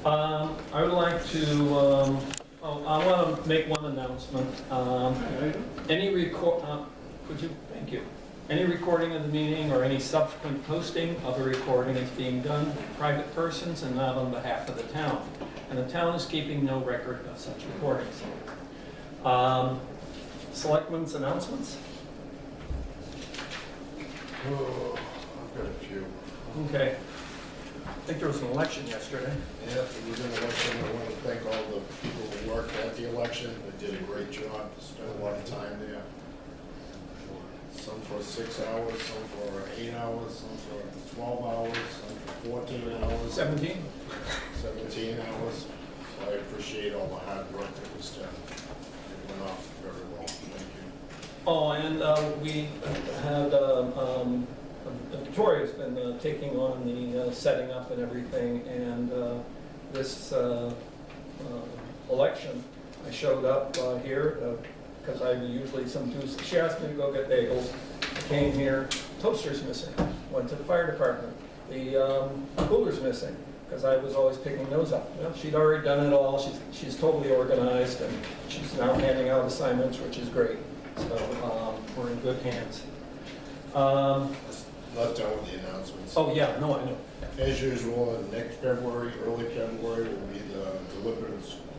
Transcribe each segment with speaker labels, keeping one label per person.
Speaker 1: I would like to, I want to make one announcement. Thank you. Any recording of the meeting or any subsequent posting of a recording is being done by private persons and not on behalf of the town. And the town is keeping no record of such recordings. Selectmen's announcements?
Speaker 2: Oh, I've got a few.
Speaker 1: Okay. I think there was an election yesterday.
Speaker 2: Yeah, it was an election. I want to thank all the people who worked at the election. They did a great job, spent a lot of time there. Some for 6 hours, some for 8 hours, some for 12 hours, some for 14 hours.
Speaker 1: 17?
Speaker 2: 17 hours. So I appreciate all the hard work that was done. It went off very well. Thank you.
Speaker 1: Oh, and we had, Victoria's been taking on the setting up and everything, and this election, I showed up here because I usually do. She asked me to go get bagels. I came here, toaster's missing. Went to the fire department. The cooler's missing because I was always picking those up. Well, she'd already done it all. She's totally organized, and she's now handing out assignments, which is great. So we're in good hands.
Speaker 2: Not done with the announcements.
Speaker 1: Oh yeah, no, I know.
Speaker 2: As usual, next February, early February, will be the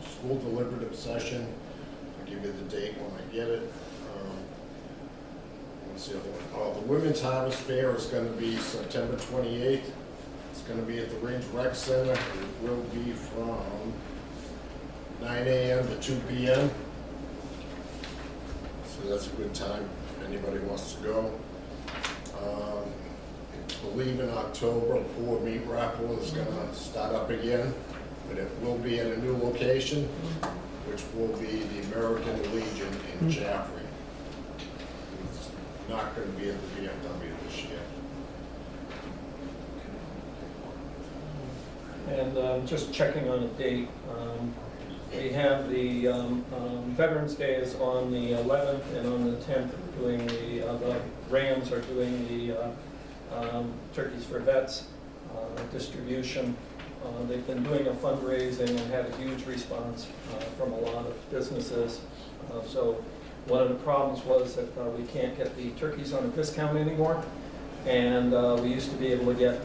Speaker 2: school deliberative session. I'll give you the date when I get it. Let's see, the Women's Harvest Fair is going to be September 28th. It's going to be at the Rindge Rec Center. It will be from 9 a.m. to 2 p.m. So that's a good time if anybody wants to go. I believe in October, poor meat raffle is going to start up again, but it will be at a new location, which will be the American Legion in Jaffrey. It's not going to be at the VFW this year.
Speaker 1: And just checking on a date, we have the Veterans Day is on the 11th, and on the 10th we're doing the Rams are doing the Turkeys for Vets distribution. They've been doing a fundraising and had a huge response from a lot of businesses. So one of the problems was that we can't get the turkeys on a discount anymore. And we used to be able to get,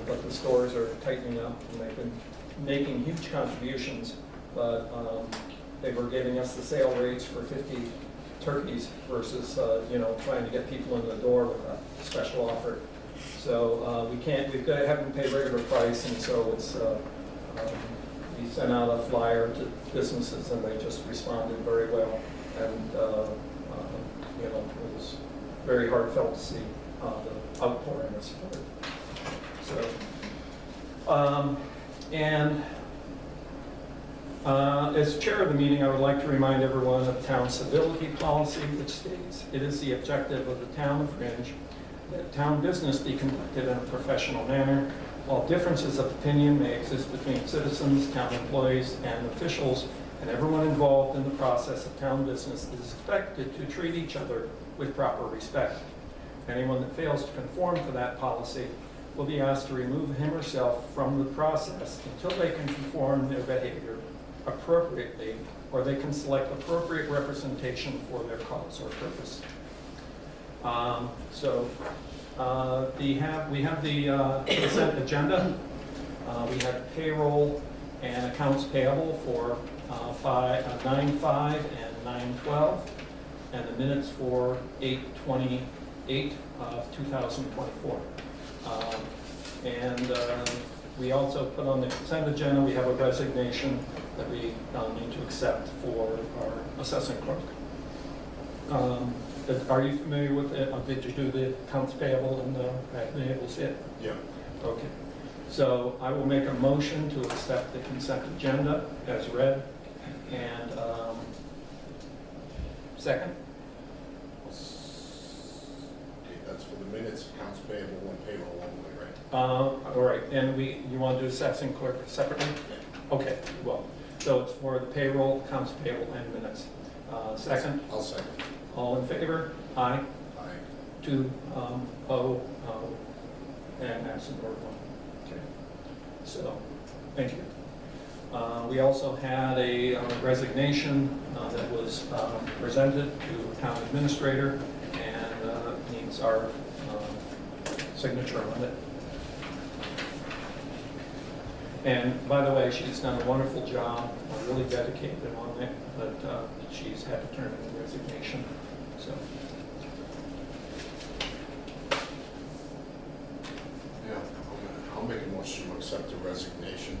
Speaker 1: but the stores are tightening up, and they've been making huge contributions, but they were giving us the sale rates for 50 turkeys versus, trying to get people in the door with a special offer. So we haven't paid regular price, and so it's, we sent out a flyer to businesses, and they just responded very well. And, it was very heartfelt to see the outpouring of support. So, as chair of the meeting, I would like to remind everyone of the town civility policy, which states it is the objective of the town of Rindge that town business be conducted in a professional manner. While differences of opinion may exist between citizens, town employees, and officials, and everyone involved in the process of town business is expected to treat each other with proper respect. Anyone that fails to conform to that policy will be asked to remove him or herself from the process until they can conform their behavior appropriately, or they can select appropriate representation for their cause or purpose. We have the consent agenda. We have payroll and accounts payable for 9/5 and 9/12, and the minutes for 8/28 of 2024. We also put on the consent agenda, we have a resignation that we need to accept for our assessing clerk. Are you familiar with it? Did you do the accounts payable and been able to see it?
Speaker 2: Yeah.
Speaker 1: Okay. So I will make a motion to accept the consent agenda as read. And second?
Speaker 2: Okay, that's for the minutes, accounts payable, and payroll only, right?
Speaker 1: All right. And you want to do assessing clerk separately?
Speaker 2: Yeah.
Speaker 1: Okay. Well, so it's for the payroll, accounts payable, and minutes. Second?
Speaker 2: I'll second.
Speaker 1: All in favor? Aye.
Speaker 2: Aye.
Speaker 1: 2, and absent or 1. Okay. So, thank you. We also had a resignation that was presented to the town administrator and needs our signature on it. And by the way, she's done a wonderful job, really dedicated on it, but she's had to turn in a resignation, so.
Speaker 2: Yeah, I'll make a motion to accept the resignation.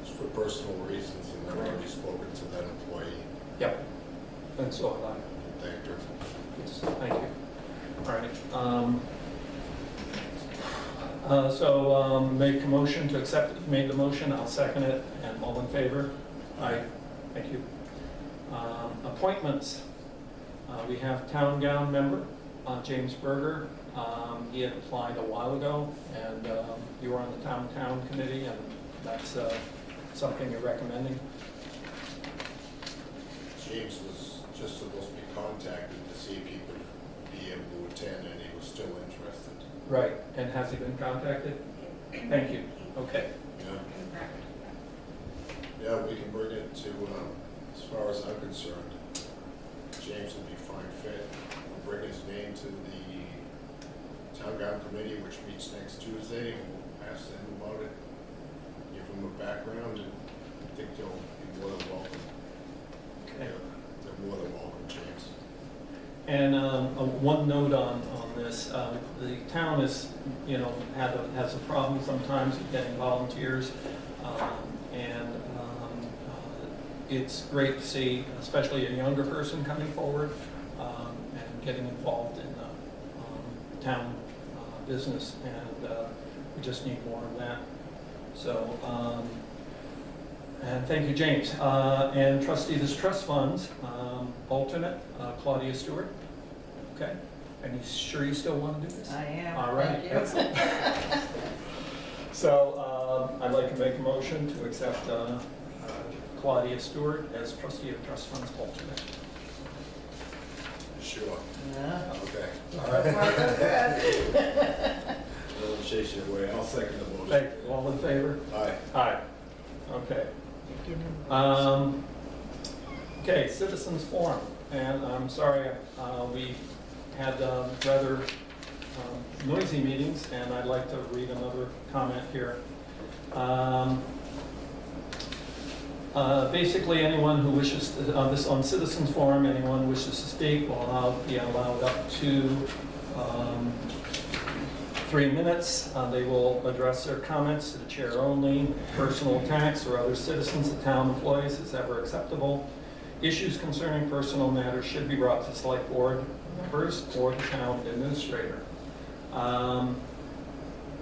Speaker 2: It's for personal reasons, and I've already spoken to that employee.
Speaker 1: Yep, and so have I.
Speaker 2: Thanked her.
Speaker 1: Yes, thank you. All right. Make a motion to accept, you made the motion, I'll second it, and all in favor? Aye. Thank you. Appointments. We have town gown member, James Berger. He had applied a while ago, and you were on the town committee, and that's something you're recommending?
Speaker 2: James was just supposed to be contacted to see if he would be able to attend, and he was still interested.
Speaker 1: Right, and has he been contacted? Thank you, okay.
Speaker 2: Yeah. Yeah, we can bring it to, as far as I'm concerned, James would be fine fit. We'll bring his name to the town gown committee, which meets next Tuesday, and we'll ask them about it, give them a background, and I think they'll be more than welcome.
Speaker 1: Okay.
Speaker 2: Yeah, they're more than welcome, James.
Speaker 1: And one note on this, the town is, has a problem sometimes with getting volunteers, and it's great to see, especially a younger person coming forward and getting involved in town business, and we just need more of that. So, and thank you, James. And trustee, this trust funds, alternate, Claudia Stewart. Okay. And you sure you still want to do this?
Speaker 3: I am.
Speaker 1: All right.
Speaker 3: Thank you.
Speaker 1: So I'd like to make a motion to accept Claudia Stewart as trustee of trust funds alternate.
Speaker 2: Sure.
Speaker 3: Yeah.
Speaker 2: Okay.
Speaker 3: All right.
Speaker 2: Don't chase your way. I'll second the motion.
Speaker 1: Thank you. All in favor?
Speaker 2: Aye.
Speaker 1: Aye. Okay. Okay, citizens forum, and I'm sorry, we had rather noisy meetings, and I'd like to read another comment here. Basically, anyone who wishes to, on citizens forum, anyone who wishes to speak will be allowed up to 3 minutes. They will address their comments to the chair only. Personal attacks or other citizens of town employees is ever acceptable. Issues concerning personal matters should be brought to select board members or the town administrator.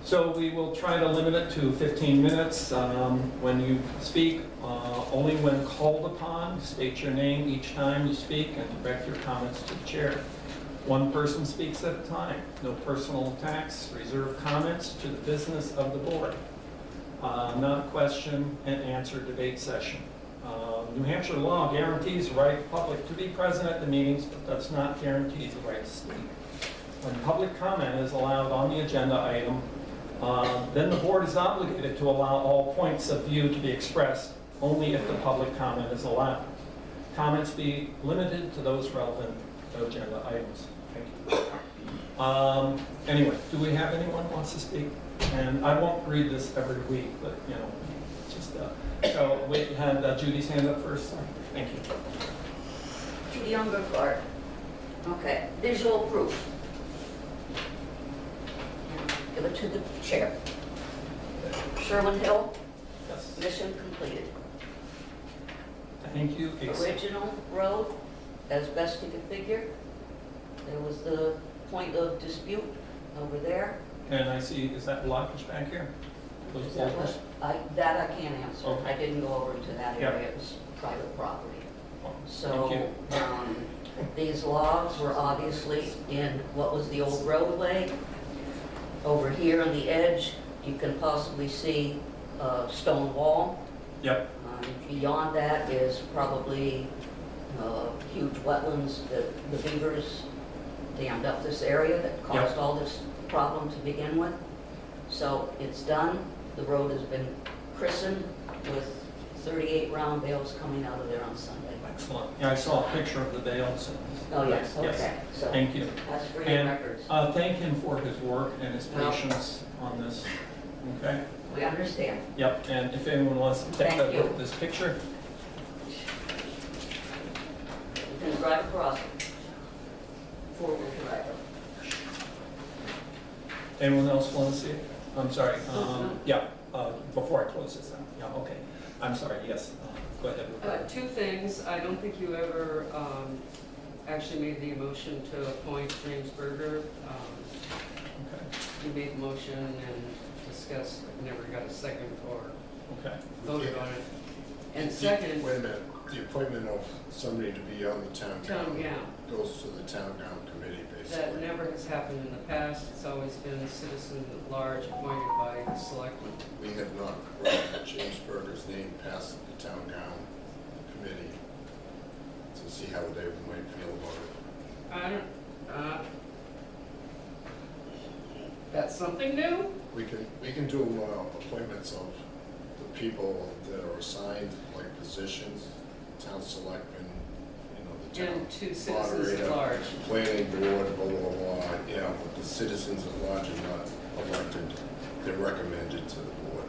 Speaker 1: So we will try to limit it to 15 minutes. When you speak, only when called upon, state your name each time you speak and direct your comments to the chair. One person speaks at a time. No personal attacks. Reserve comments to the business of the board. Not a question and answer debate session. New Hampshire law guarantees the right of the public to be present at the meetings, but does not guarantee the right to speak. When public comment is allowed on the agenda item, then the board is obligated to allow all points of view to be expressed only if the public comment is allowed. Comments be limited to those relevant agenda items. Thank you. Anyway, do we have anyone who wants to speak? And I won't read this every week, but just so we had Judy's hand up first. Thank you.
Speaker 4: Judy Younger Clark. Okay, visual proof. Give it to the chair. Sherwin Hill,
Speaker 1: Yes.
Speaker 4: mission completed.
Speaker 1: Thank you.
Speaker 4: Original road, as best you can figure. There was the point of dispute over there.
Speaker 1: And I see, is that blockage back here? Those
Speaker 4: Is that
Speaker 1: boulders?
Speaker 4: what? That I can't answer.
Speaker 1: Okay.
Speaker 4: I didn't go over to that
Speaker 1: Yeah.
Speaker 4: area. It was private property.
Speaker 1: Oh,
Speaker 4: So,
Speaker 1: thank you.
Speaker 4: these logs were obviously in what was the old roadway. Over here on the edge, you can possibly see a stone wall.
Speaker 1: Yep.
Speaker 4: Beyond that is probably huge wetlands that the beavers dammed up this area that caused all this problem to begin with. So it's done, the road has been christened with 38 round bales coming out of there on Sunday.
Speaker 1: Excellent. Yeah, I saw a picture of the bales.
Speaker 4: Oh, yes,
Speaker 1: Yes.
Speaker 4: okay, so
Speaker 1: Thank you.
Speaker 4: that's for your
Speaker 1: And
Speaker 4: records.
Speaker 1: thank him for his work and his patience on this. Okay?
Speaker 4: We understand.
Speaker 1: Yep, and if anyone wants to take a
Speaker 4: Thank you.
Speaker 1: look at this picture,
Speaker 4: You can drive across. Four-wheel drive.
Speaker 1: anyone else want to see it? I'm sorry,
Speaker 4: Mhm.
Speaker 1: yeah, before I close this out, yeah, okay. I'm sorry, yes, go ahead.
Speaker 3: Two things, I don't think you ever actually made the motion to appoint James Berger.
Speaker 1: Okay,
Speaker 3: You made the motion and discussed, but never got a second or
Speaker 1: okay.
Speaker 3: voted on it. And second,
Speaker 2: Wait a minute, the appointment of somebody to be on the town
Speaker 3: town, yeah,
Speaker 2: goes to the town gown committee,
Speaker 3: that
Speaker 2: basically.
Speaker 3: never has happened in the past. It's always been a citizen at large appointed by the selectmen.
Speaker 2: We have not brought James Berger's name past the town gown committee to see how they might feel about it.
Speaker 3: I don't, that's something new?
Speaker 2: We can do appointments of the people that are assigned, like positions, town selectmen, the town
Speaker 3: And to citizens at
Speaker 2: moderator,
Speaker 3: large.
Speaker 2: planning board, blah, blah, blah, yeah, but the citizens at large are not elected, they're recommended to the board.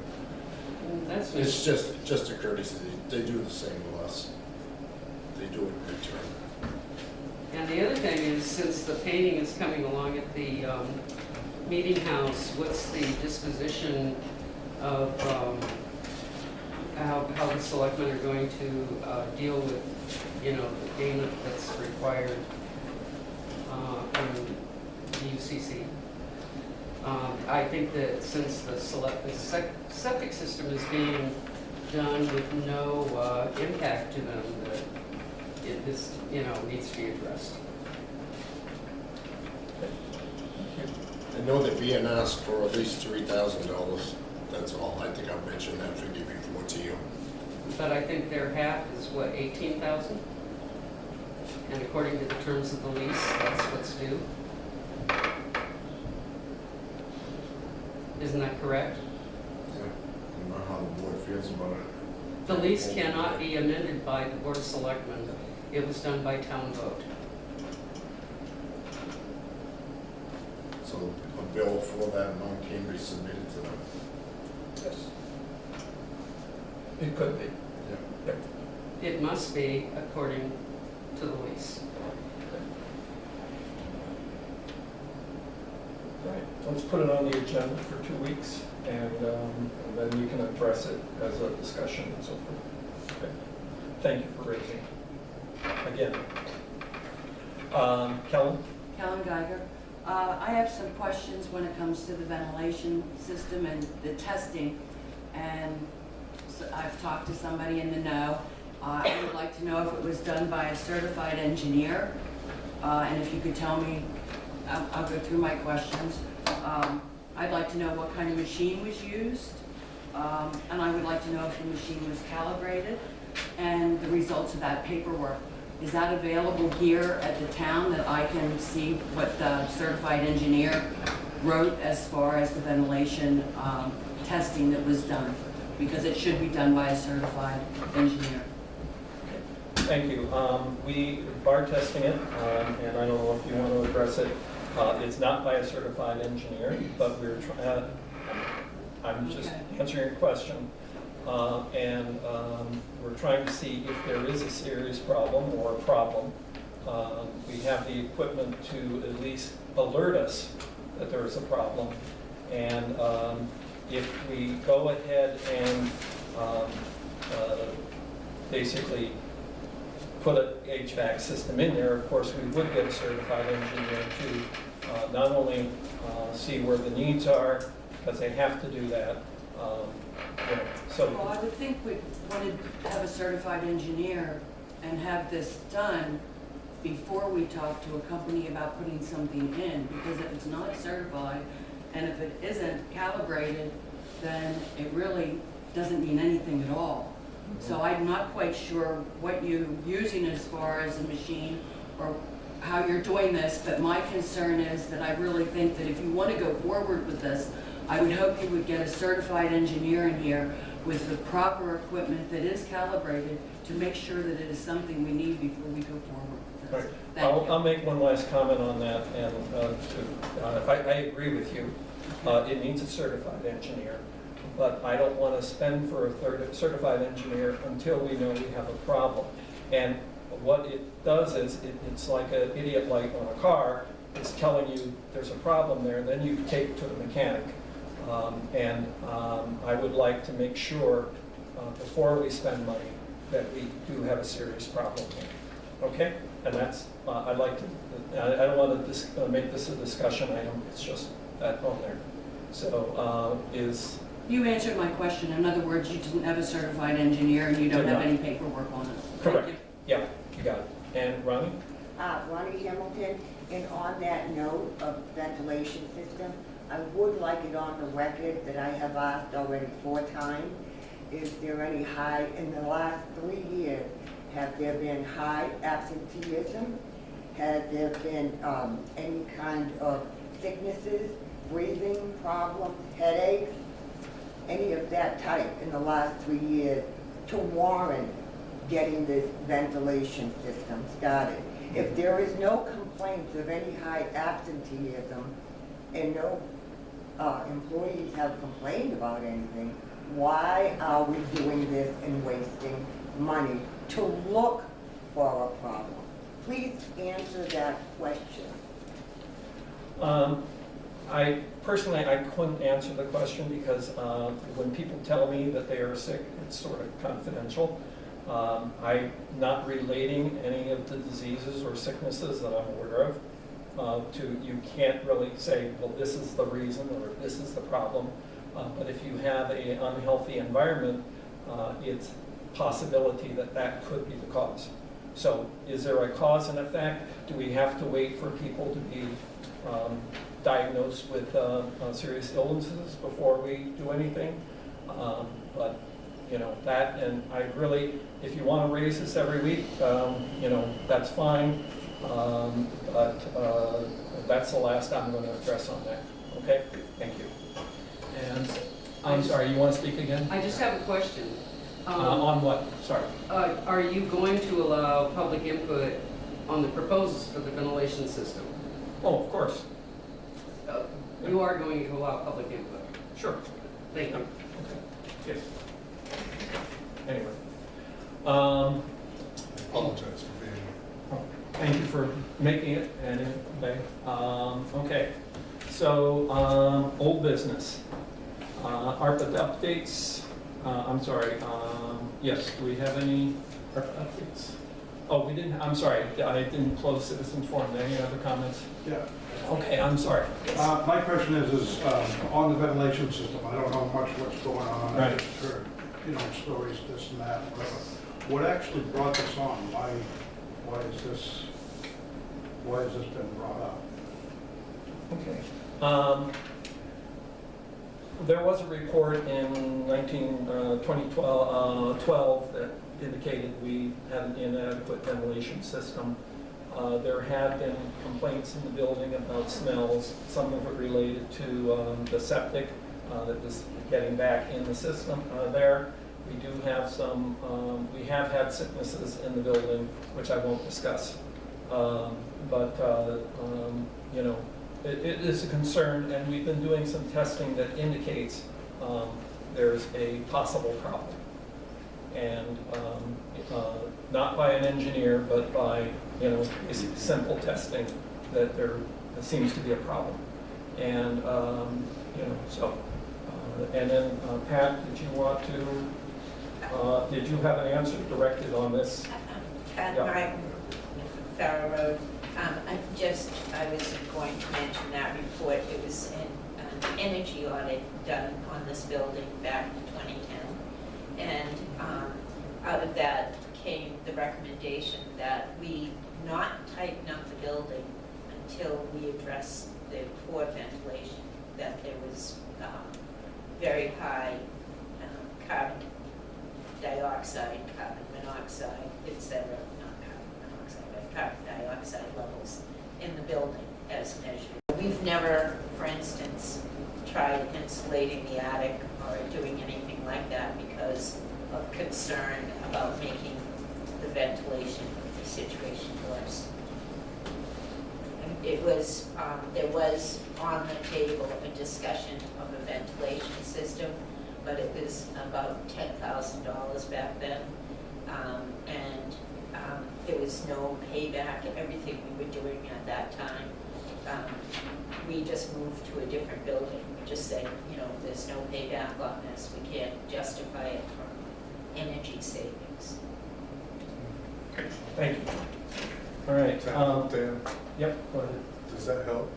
Speaker 3: That's new.
Speaker 2: It's just a courtesy, they do the same with us. They do it in return.
Speaker 3: And the other thing is, since the painting is coming along at the meeting house, what's the disposition of how the selectmen are going to deal with, the payment that's required from the UCC? I think that since the septic system is being done with no impact to them, that this, needs to be addressed.
Speaker 2: I know they're being asked for at least $3,000, that's all. I think I've mentioned that figure before to you.
Speaker 3: But I think their half is what, 18,000? And according to the terms of the lease, that's what's due. Isn't that correct?
Speaker 2: Yeah. I don't know how the board feels about it.
Speaker 3: The lease cannot be amended by the Board of Selectmen. It was done by town vote.
Speaker 2: So a bill for that amount can be submitted to them.
Speaker 1: Yes. It could be.
Speaker 2: Yeah.
Speaker 1: Yep.
Speaker 3: It must be according to the lease.
Speaker 1: Right, let's put it on the agenda for 2 weeks, and then we can address it as a discussion and so forth. Okay. Thank you for raising it. Again. Kellen?
Speaker 5: Helen Geiger. I have some questions when it comes to the ventilation system and the testing. And so I've talked to somebody in the know. I would like to know if it was done by a certified engineer. And if you could tell me, I'll go through my questions. I'd like to know what kind of machine was used. And I would like to know if the machine was calibrated and the results of that paperwork. Is that available here at the town that I can see what the certified engineer wrote as far as the ventilation testing that was done? Because it should be done by a certified engineer.
Speaker 1: Thank you. We are testing it, and I don't know if you want to address it. It's not by a certified engineer, but we're trying, I'm just answering your question. And we're trying to see if there is a serious problem or a problem. We have the equipment to at least alert us that there is a problem. And if we go ahead and basically put an HVAC system in there, of course, we would get a certified engineer to not only see where the needs are, because they have to do that. So,
Speaker 5: Well, I would think we'd want to have a certified engineer and have this done before we talk to a company about putting something in, because if it's not certified and if it isn't calibrated, then it really doesn't mean anything at all. So I'm not quite sure what you're using as far as a machine or how you're doing this, but my concern is that I really think that if you want to go forward with this, I would hope you would get a certified engineer in here with the proper equipment that is calibrated to make sure that it is something we need before we go forward with
Speaker 1: Right.
Speaker 5: this. Thank you.
Speaker 1: I'll make one last comment on that, and I agree with you. It needs a certified engineer, but I don't want to spend for a certified engineer until we know we have a problem. And what it does is, it's like an idiot light on a car. It's telling you there's a problem there, then you take it to the mechanic. I would like to make sure, before we spend money, that we do have a serious problem here. Okay? And that's, I'd like to, I don't want to make this a discussion item, it's just that on there. So,
Speaker 5: You answered my question. In other words, you didn't have a certified engineer and you don't
Speaker 1: Did
Speaker 5: have
Speaker 1: not.
Speaker 5: any paperwork on it. Thank
Speaker 1: Correct.
Speaker 5: you.
Speaker 1: Yeah, you got it. And Ronnie?
Speaker 6: Ronnie Hamilton, and on that note of ventilation system, I would like it on the record that I have asked already 4 times, is there any high, in the last 3 years, have there been high absenteeism? Has there been any kind of sicknesses, breathing problems, headaches, any of that type in the last 3 years to warrant getting this ventilation system started? If there is no complaints of any high absenteeism and no employees have complained about anything, why are we doing this and wasting money to look for a problem? Please answer that question.
Speaker 1: I personally, I couldn't answer the question because when people tell me that they are sick, it's sort of confidential. I'm not relating any of the diseases or sicknesses that I'm aware of you can't really say, well, this is the reason or this is the problem. But if you have an unhealthy environment, it's a possibility that that could be the cause. So is there a cause and effect? Do we have to wait for people to be diagnosed with serious illnesses before we do anything? But you know, that, and I really, if you want to raise this every week, you know, that's fine. But that's the last I'm going to address on that. Okay? Thank you. And I'm sorry, you want to speak again?
Speaker 3: I just have a question.
Speaker 1: On what? Sorry.
Speaker 3: Are you going to allow public input on the proposals for the ventilation system?
Speaker 1: Oh, of course.
Speaker 3: You are going to allow public input?
Speaker 1: Sure.
Speaker 3: Thank you.
Speaker 1: Okay. Yes. Anyway.
Speaker 7: Apologize for being here.
Speaker 1: Thank you for making it, and okay. So, old business. ARPA updates. I'm sorry. Yes, do we have any ARPA updates? Oh, we didn't. I'm sorry. I didn't close citizens forum. Any other comments?
Speaker 7: Yeah.
Speaker 1: Okay, I'm sorry. Yes.
Speaker 7: My question is on the ventilation system. I don't know much what's going on.
Speaker 1: Right.
Speaker 7: I just heard, you know, stories, this and that, whatever. What actually brought this on? Why has this been brought up?
Speaker 1: Okay. There was a report in 2012 that indicated we had an inadequate ventilation system. There had been complaints in the building about smells, some of it related to the septic that was getting back in the system there. We do have some, we have had sicknesses in the building, which I won't discuss. You know, it is a concern, and we've been doing some testing that indicates there's a possible problem. And not by an engineer, but by, you know, simple testing that there seems to be a problem. And, you know, so, and then Pat, did you want to, did you have an answer directed on this?
Speaker 8: At
Speaker 1: Yeah.
Speaker 8: Martin Farrow Road, I was going to mention that report. It was an energy audit done on this building back in 2010. And out of that came the recommendation that we not tighten up the building until we address the poor ventilation, that there was very high carbon dioxide, carbon monoxide, etc. Not carbon monoxide, but carbon dioxide levels in the building as measured. We've never, for instance, tried insulating the attic or doing anything like that because of concern about making the ventilation situation worse. And it was, there was on the table a discussion of a ventilation system, but it was about $10,000 back then. There was no payback, everything we were doing at that time. We just moved to a different building. We just said, you know, there's no payback on this. We can't justify it from energy savings.
Speaker 1: Thank you. All right.
Speaker 9: Dan,
Speaker 1: Yep, go ahead.
Speaker 9: does that help?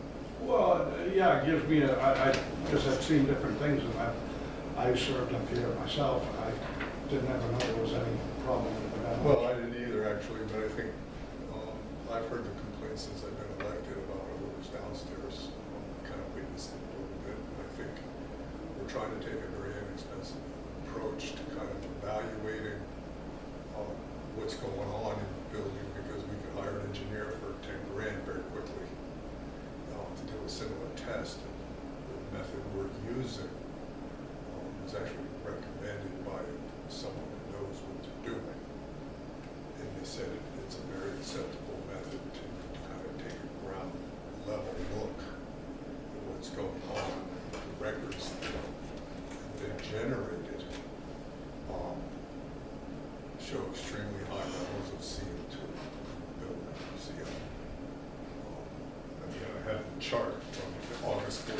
Speaker 7: Well, yeah, it gives me I just have seen different things, and I served up here myself, and I didn't ever know there was any problem with the ventilation.
Speaker 9: Well, I didn't either, actually, but I think I've heard the complaints since I've been elected about odors downstairs. Kind of witnessed it a little bit, and I think we're trying to take a very inexpensive approach to kind of evaluating what's going on in the building, because we could hire an engineer for 10 grand very quickly to do a similar test. And the method we're using is actually recommended by someone who knows what they're doing. And they said it's a very acceptable method to kind of take a ground level look at what's going on. The records that they've generated show extremely high levels of CO2 building. I mean, I have the chart from the August 14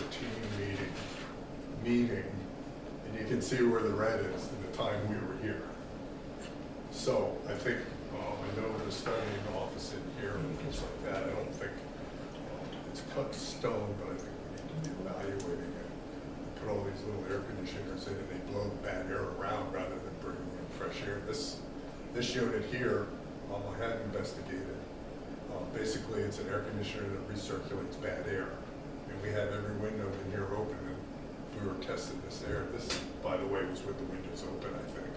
Speaker 9: meeting, and you can see where the red is in the time we were here. So I think, I know the studying office in here and things like that, I don't think it's cut stone, but I think we need to be evaluating it. Put all these little air conditioners in and they blow the bad air around rather than bringing in fresh air. This unit here, I had investigated. Basically, it's an air conditioner that recirculates bad air. And we have every window in here open, and we were testing this air. This, by the way, was with the windows open, I think.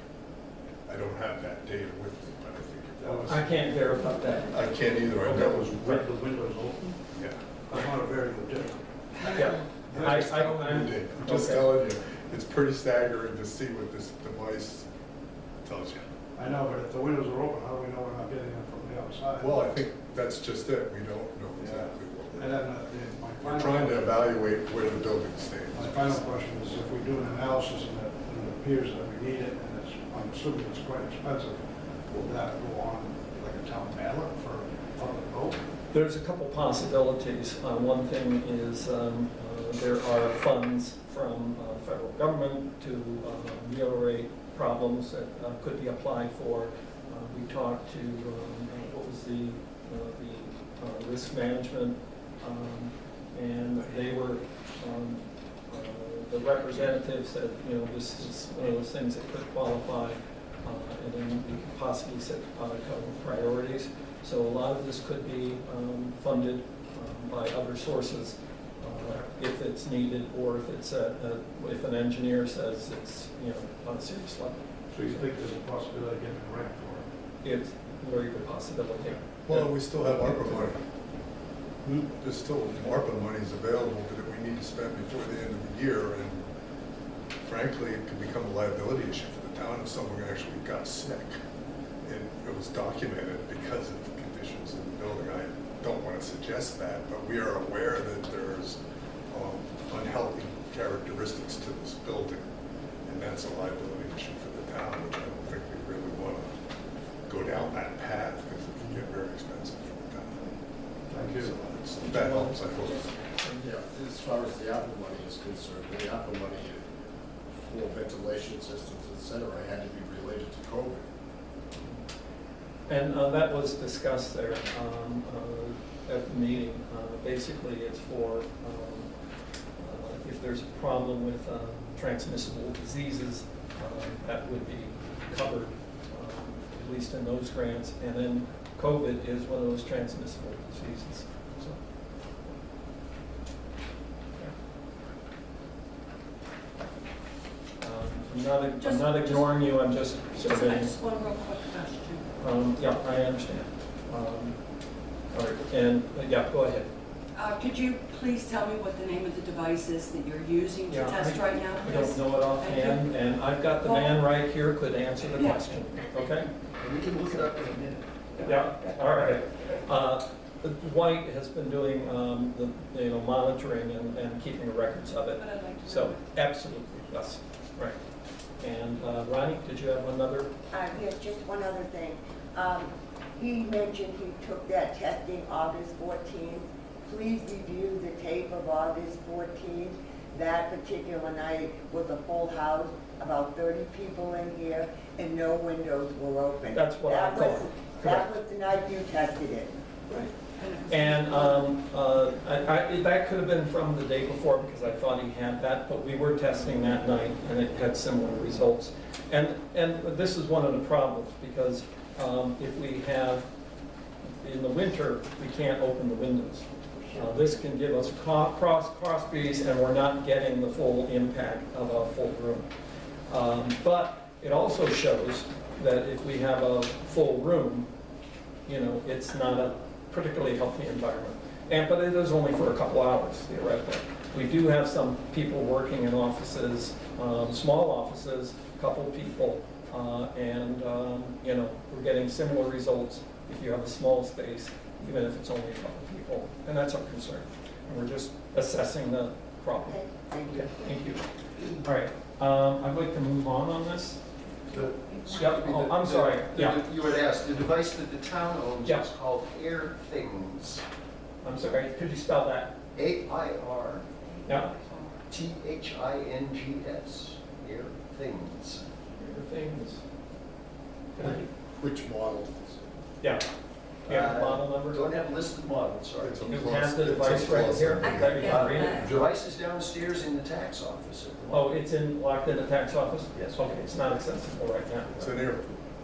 Speaker 9: I don't have that data with me, but I think it was.
Speaker 1: I can't verify that.
Speaker 9: I can't either. I
Speaker 7: That
Speaker 9: know
Speaker 7: was with the windows open?
Speaker 9: Yeah.
Speaker 7: That's not a very legitimate.
Speaker 1: Yeah.
Speaker 9: I'm just
Speaker 1: okay.
Speaker 9: telling you, it's pretty staggering to see what this device tells you.
Speaker 7: I know, but if the windows are open, how do we know we're not getting it from the outside?
Speaker 9: Well, I think that's just it. We don't know exactly what
Speaker 7: And
Speaker 9: we're.
Speaker 7: then my
Speaker 9: We're
Speaker 7: final.
Speaker 9: trying to evaluate where the building stands.
Speaker 7: My final question is, if we do an analysis and it appears that we need it, and it's, I'm assuming it's quite expensive, will that go on like a town mailer for public vote?
Speaker 1: There's a couple possibilities. One thing is there are funds from federal government to ameliorate problems that could be applied for. We talked to, what was the risk management, and they were, the representative said, you know, this is one of those things that could qualify, and then we could possibly set a couple of priorities. So a lot of this could be funded by other sources if it's needed, or if it's if an engineer says it's, you know, on a serious level.
Speaker 7: So you think there's a possibility of getting a grant for it?
Speaker 1: It's a very good possibility.
Speaker 9: Well, we still have ARPA money. There's still ARPA monies available that we need to spend before the end of the year, and frankly, it could become a liability issue for the town if someone actually got sick. And it was documented because of the conditions in the building. I don't want to suggest that, but we are aware that there's unhealthy characteristics to this building, and that's a liability issue for the town, which I don't think we really want to go down that path because it can get very expensive for the town.
Speaker 7: Thank you.
Speaker 9: So that helps, I hope.
Speaker 2: Yeah, as far as the ARPA money is concerned, the ARPA money for ventilation systems, et cetera, had to be related to COVID.
Speaker 1: And that was discussed there at the meeting. Basically, it's for if there's a problem with transmissible diseases, that would be covered, at least in those grants. And then COVID is one of those transmissible diseases. So, I'm not ignoring you. I'm just surveying.
Speaker 5: Just one real quick question.
Speaker 1: Yeah, I understand. All right, and yeah, go ahead.
Speaker 5: Could you please tell me what the name of the device is that you're using to
Speaker 1: Yeah,
Speaker 5: test right now,
Speaker 1: I
Speaker 5: please?
Speaker 1: don't know it offhand, and I've got the man right here could answer the
Speaker 5: Yeah.
Speaker 1: question, okay?
Speaker 10: We can look it up in a minute.
Speaker 1: Yeah, all right. Dwight has been doing the monitoring and keeping records of it.
Speaker 5: But I'd like to
Speaker 1: So,
Speaker 5: know.
Speaker 1: absolutely, yes, right. And Ronnie, did you have another?
Speaker 6: Yes, just one other thing. He mentioned he took that testing August 14th. Please review the tape of August 14th. That particular night was a full house, about 30 people in here, and no windows were open.
Speaker 1: That's what I thought.
Speaker 6: That was the night you tested it.
Speaker 1: And that could have been from the day before because I thought he had that, but we were testing that night and it had similar results. And this is one of the problems because if we have, in the winter, we can't open the windows. This can give us cross breeze and we're not getting the full impact of a full room. But it also shows that if we have a full room, it's not a particularly healthy environment. But it is only for a couple hours, theoretically. We do have some people working in offices, small offices, a couple people, and we're getting similar results if you have a small space, even if it's only a couple people, and that's our concern. And we're just assessing the problem.
Speaker 6: Okay, thank you.
Speaker 1: Okay, thank you. All right, I'd like to move on this. Yep. Oh, I'm sorry. Yeah.
Speaker 10: You had asked, the device that the town owns
Speaker 1: Yeah.
Speaker 10: is called Air Things.
Speaker 1: I'm sorry. Could you spell that?
Speaker 10: AIR
Speaker 1: Yeah.
Speaker 10: THINGS. Air Things.
Speaker 1: Things.
Speaker 2: Which model?
Speaker 1: Yeah. Yeah. Model number.
Speaker 10: Don't have listed models, sorry.
Speaker 9: It's a
Speaker 1: You
Speaker 9: plus-
Speaker 1: have the
Speaker 9: it's a
Speaker 1: device right
Speaker 9: plus.
Speaker 1: here.
Speaker 8: I
Speaker 1: That you can
Speaker 8: could
Speaker 1: read
Speaker 8: get
Speaker 1: it?
Speaker 10: The device is downstairs in the tax office. at the
Speaker 1: Oh,
Speaker 10: moment.
Speaker 1: it's locked in the tax office?
Speaker 10: Yes.
Speaker 1: Okay, it's not accessible right now.
Speaker 9: It's an air,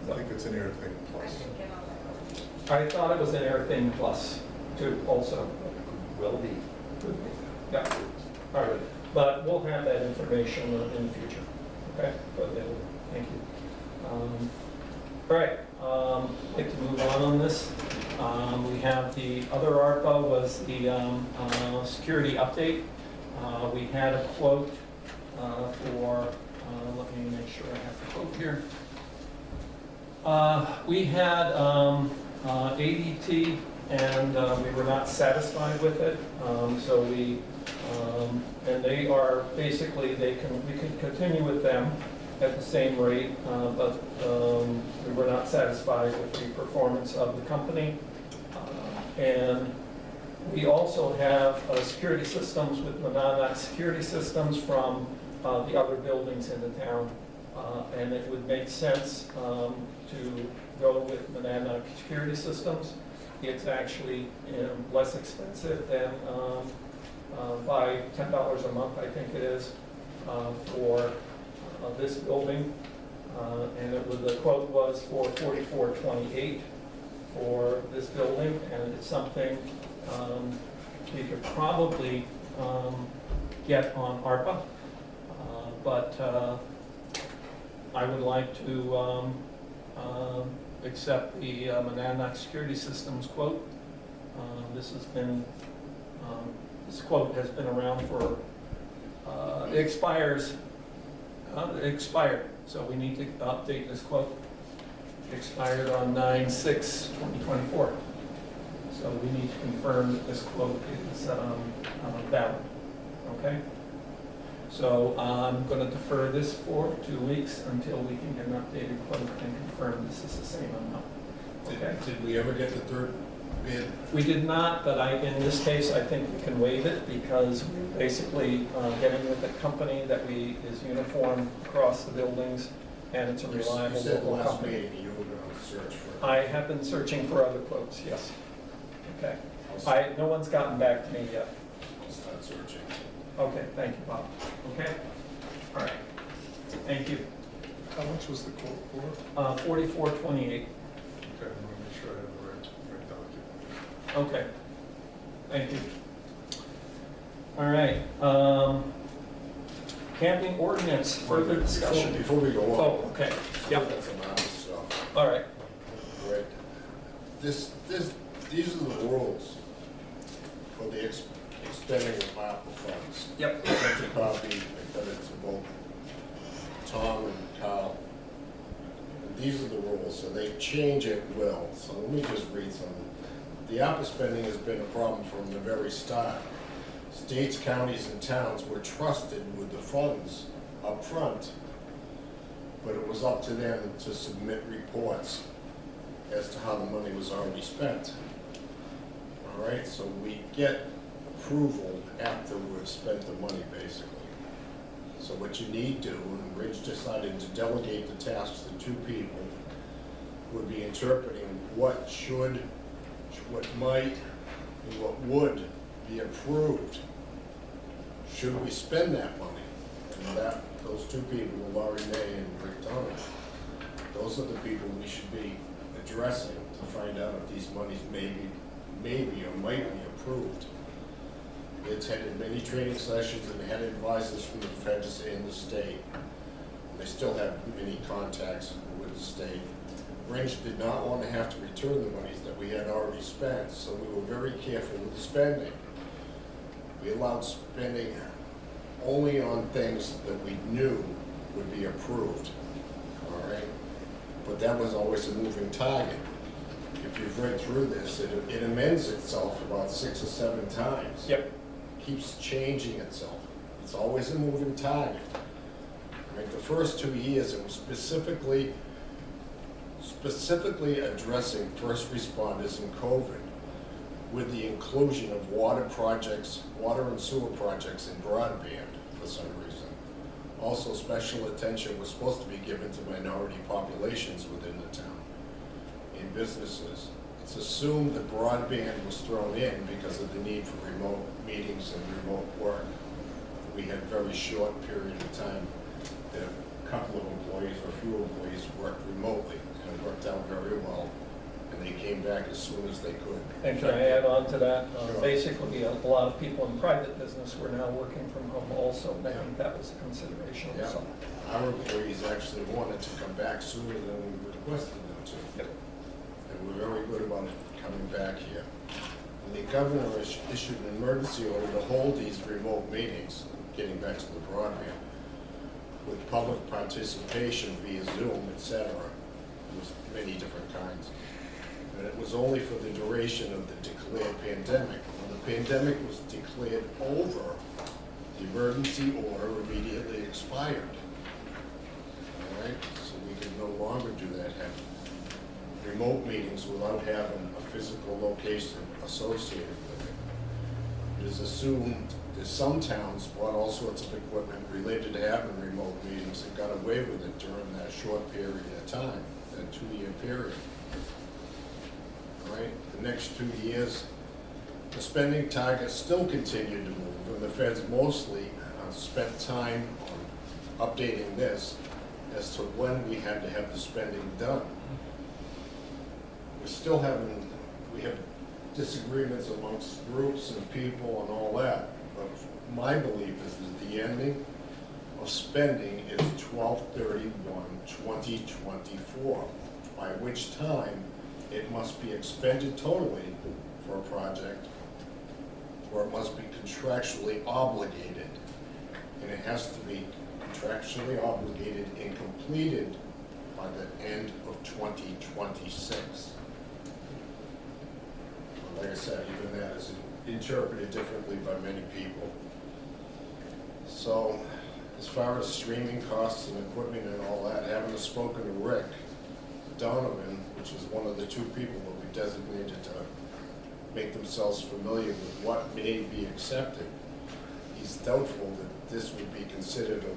Speaker 9: I think it's an air thing plus.
Speaker 1: I thought it was an Airthing Plus too, also.
Speaker 10: Will be.
Speaker 1: Could be. Yeah, all right. But we'll have that information in the future, okay? But thank you. All right, I'd like to move on this. We have the other ARPA was the security update. We had a quote for, let me make sure I have the quote here. We had ADT and we were not satisfied with it. So and they are basically, we can continue with them at the same rate, but we were not satisfied with the performance of the company. And we also have security systems with Monadnock Security Systems from the other buildings in the town. And it would make sense to go with Monadnock Security Systems. It's actually less expensive than by $10 a month, I think it is, for this building. And the quote was for $44.28 for this building, and it's something we could probably get on ARPA, but I would like to accept the Monadnock Security Systems quote. This quote has been around for, it expired, so we need to update this quote. It expired on 9/6/2024. So we need to confirm that this quote is valid, okay? So I'm going to defer this for 2 weeks until we can get an updated quote and confirm this is the same amount. Okay?
Speaker 2: Did we ever get the third bid?
Speaker 1: We did not, but in this case, I think we can waive it because we're basically getting with a company that is uniform across the buildings and it's a
Speaker 2: You
Speaker 1: reliable
Speaker 2: said
Speaker 1: local
Speaker 2: last
Speaker 1: company.
Speaker 2: meeting you were going to search for.
Speaker 1: I have been searching for other quotes, yes. Okay. No one's gotten back to me yet.
Speaker 2: I'll start searching.
Speaker 1: Okay, thank you, Bob. Okay? All right. Thank you.
Speaker 9: How much was the quote for?
Speaker 1: $44.28.
Speaker 9: Okay, I want to make sure I have the right document.
Speaker 1: Okay. Thank you. All right. Camping ordinance, further discussion.
Speaker 2: Before we go on.
Speaker 1: Oh, okay. Yep.
Speaker 2: That's some other stuff.
Speaker 1: All right.
Speaker 2: Right. These are the rules for the spending of ARPA funds.
Speaker 1: Yep.
Speaker 2: I sent a copy, I got it to both Tom and Carl. And these are the rules, so they change at will. So let me just read some. The ARPA spending has been a problem from the very start. States, counties, and towns were trusted with the funds up front, but it was up to them to submit reports as to how the money was already spent. All right, so we get approval after we've spent the money, basically. So what you need to do, and Rindge decided to delegate the tasks to two people, would be interpreting what should, what might, and what would be approved. Should we spend that money? And that, those two people, Laurie May and Rick Donovan, those are the people we should be addressing to find out if these monies maybe or might be approved. They attended many training sessions and had advisors from the feds and the state. And they still have many contacts with the state. Rindge did not want to have to return the monies that we had already spent, so we were very careful with the spending. We allowed spending only on things that we knew would be approved, all right? But that was always a moving target. If you've read through this, it amends itself about 6 or 7 times.
Speaker 1: Yep.
Speaker 2: Keeps changing itself. It's always a moving target. Right? The first 2 years, it was specifically addressing first responders in COVID, with the inclusion of water projects, water and sewer projects in broadband for some reason. Also, special attention was supposed to be given to minority populations within the town, in businesses. It's assumed that broadband was thrown in because of the need for remote meetings and remote work. We had a very short period of time that a couple of employees or few employees worked remotely, and it worked out very well. And they came back as soon as they could.
Speaker 1: And can I add on to that?
Speaker 2: Sure.
Speaker 1: Basically, a lot of people in private business were now working from home also, and I think that was a consideration
Speaker 2: Yeah.
Speaker 1: also.
Speaker 2: Our employees actually wanted to come back sooner than we requested them to.
Speaker 1: Yep.
Speaker 2: And we're very good about it coming back here. And the governor issued an emergency order to hold these remote meetings, getting back to the broadband, with public participation via Zoom, etc. There was many different kinds. And it was only for the duration of the declared pandemic. When the pandemic was declared over, the emergency order immediately expired. All right, so we could no longer do that, have remote meetings without having a physical location associated with it. It is assumed that some towns bought all sorts of equipment related to having remote meetings and got away with it during that short period of time, that 2-year period. Right? The next 2 years, the spending targets still continued to move, and the feds mostly spent time on updating this as to when we had to have the spending done. We have disagreements amongst groups and people and all that, but my belief is that the ending of spending is 12/31/2024, by which time it must be expended totally for a project, or it must be contractually obligated. And it has to be contractually obligated and completed by the end of 2026. Like I said, even that is interpreted differently by many people. So, as far as streaming costs and equipment and all that, having spoken to Rick Donovan, which is one of the two people that we designated to make themselves familiar with what may be accepted, he's doubtful that this would be considered a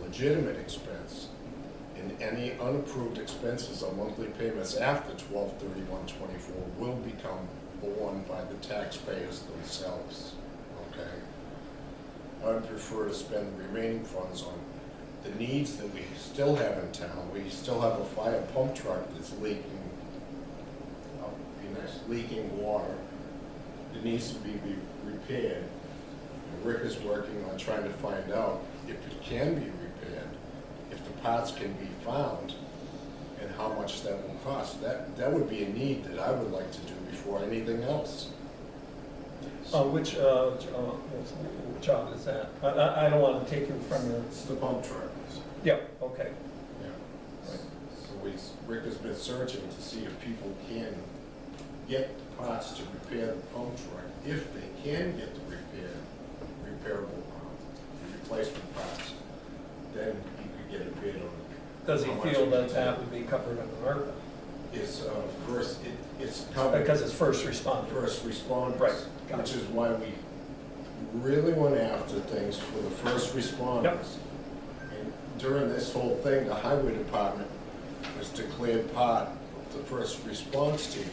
Speaker 2: legitimate expense, and any unapproved expenses or monthly payments after 12/31/24 will become borne by the taxpayers themselves, okay? I would prefer to spend the remaining funds on the needs that we still have in town. We still have a fire pump truck that's leaking, leaking water. It needs to be repaired. And Rick is working on trying to find out if it can be repaired, if the parts can be found, and how much that will cost. That would be a need that I would like to do before anything else.
Speaker 1: Which job is that? I don't want to take you from your,
Speaker 2: It's the pump truck.
Speaker 1: yeah, okay.
Speaker 2: Yeah. So Rick has been searching to see if people can get parts to repair the pump truck. If they can get the repairable parts, the replacement parts, then he could get a bid on it.
Speaker 1: Does he
Speaker 2: How much
Speaker 1: feel
Speaker 2: it
Speaker 1: that
Speaker 2: is.
Speaker 1: that would be covered under ARPA?
Speaker 2: It's covered.
Speaker 1: Because it's first responder.
Speaker 2: First responders.
Speaker 1: Right, got
Speaker 2: Which
Speaker 1: it.
Speaker 2: is why we really went after things for the first responders.
Speaker 1: Yep.
Speaker 2: And during this whole thing, the highway department was declared part of the first response team.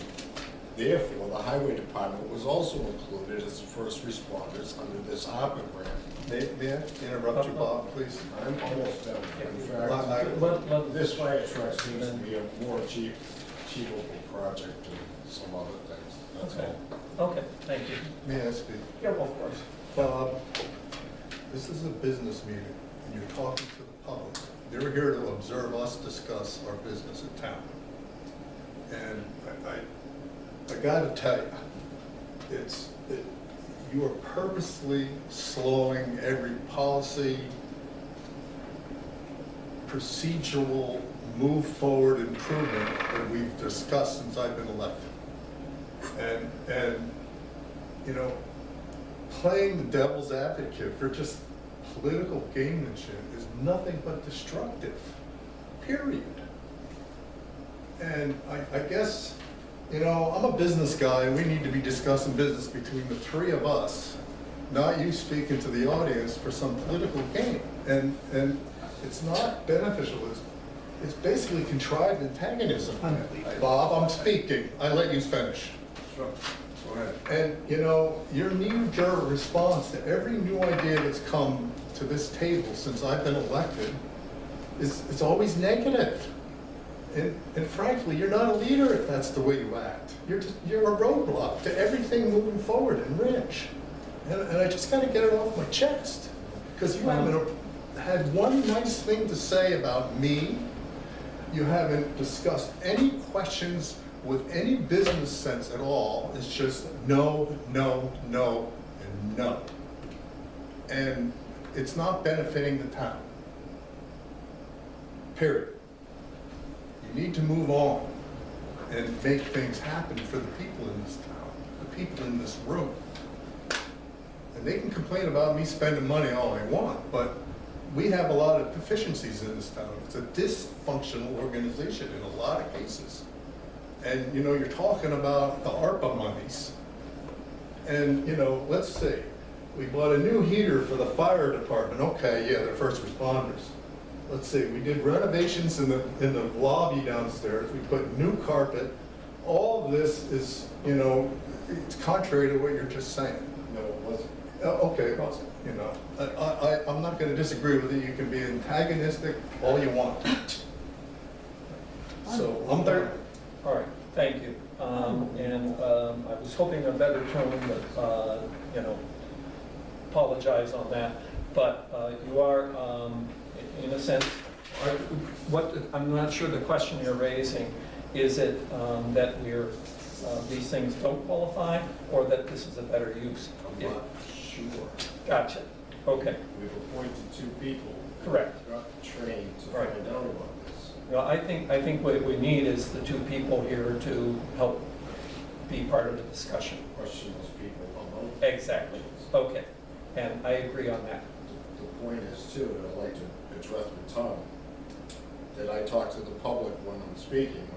Speaker 2: Therefore, the highway department was also included as the first responders under this ARPA grant.
Speaker 9: May I interrupt you, Bob, please?
Speaker 2: I'm almost done. In
Speaker 9: I-
Speaker 2: fact, this fire truck seems to be a more achievable project than some other things. That's
Speaker 1: Okay.
Speaker 2: all.
Speaker 1: Okay, thank you.
Speaker 9: May I speak?
Speaker 1: Yeah, of course.
Speaker 9: Bob, this is a business meeting, and you're talking to the public. They're here to observe us discuss our business in town. And I gotta tell you, you are purposely slowing every policy, procedural, move forward improvement that we've discussed since I've been elected. And, you know, playing the devil's advocate for just political gamemanship is nothing but destructive, period. And I guess, you know, I'm a business guy, and we need to be discussing business between the three of us, not you speaking to the audience for some political gain. And it's not beneficial, it's basically contrived antagonism. Bob, I'm speaking, I let you finish.
Speaker 2: Sure. Go ahead.
Speaker 9: And, you know, your knee-jerk response to every new idea that's come to this table since I've been elected is always negative. And frankly, you're not a leader if that's the way you act. You're a roadblock to everything moving forward in Rindge. And I just gotta get it off my chest. Because you haven't had one nice thing to say about me. You haven't discussed any questions with any business sense at all. It's just no, no, no, and no. And it's not benefiting the town. Period. You need to move on and make things happen for the people in this town, the people in this room. And they can complain about me spending money all they want, but we have a lot of deficiencies in this town. It's a dysfunctional organization in a lot of cases. And, you know, you're talking about the ARPA monies. And, you know, let's see, we bought a new heater for the fire department. Okay, yeah, they're first responders. Let's see, we did renovations in the lobby downstairs. We put new carpet. All of this is, you know, it's contrary to what you're just saying.
Speaker 2: No, it wasn't.
Speaker 9: Okay, you know, I'm not going to disagree with you. You can be antagonistic all you want. So I'm there.
Speaker 1: All right, thank you. I was hoping a better tone, but, you know, apologize on that. But you are, in a sense, I'm not sure the question you're raising, is it that these things don't qualify, or that this is a better use?
Speaker 2: I'm not sure.
Speaker 1: Gotcha, okay,
Speaker 2: We've appointed two people.
Speaker 1: correct.
Speaker 2: Got trained to
Speaker 1: Right.
Speaker 2: find out about this.
Speaker 1: Well, I think what we need is the two people here to help be part of the discussion.
Speaker 2: Question those people about.
Speaker 1: Exactly, okay, and I agree on that.
Speaker 2: The point is too, and I'd like to address with Tom, that I talk to the public when I'm speaking.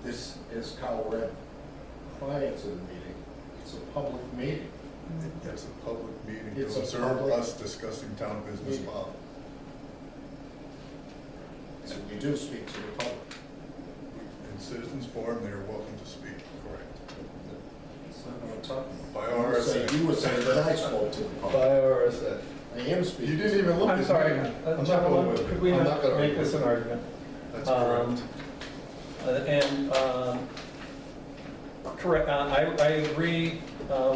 Speaker 2: This is Kyle read prior to the meeting. It's a public meeting.
Speaker 9: It's a public meeting
Speaker 2: It's
Speaker 9: to
Speaker 2: a
Speaker 9: observe
Speaker 2: public
Speaker 9: us discussing town business,
Speaker 2: meeting.
Speaker 9: Bob.
Speaker 2: So we do speak to the public.
Speaker 9: In citizens forum, they are welcome to speak, correct?
Speaker 2: That's not what I'm talking
Speaker 9: By
Speaker 2: about.
Speaker 9: RSA.
Speaker 2: You were saying that I spoke to the public.
Speaker 9: RSA.
Speaker 2: I am speaking.
Speaker 9: You didn't even look at me.
Speaker 1: I'm sorry,
Speaker 9: I'm not going
Speaker 1: gentlemen,
Speaker 9: with
Speaker 1: could
Speaker 9: it.
Speaker 1: we
Speaker 9: I'm
Speaker 1: not
Speaker 9: gonna
Speaker 1: make
Speaker 9: argue
Speaker 1: this
Speaker 9: with
Speaker 1: an
Speaker 9: it.
Speaker 1: argument?
Speaker 9: That's correct.
Speaker 1: Correct, I agree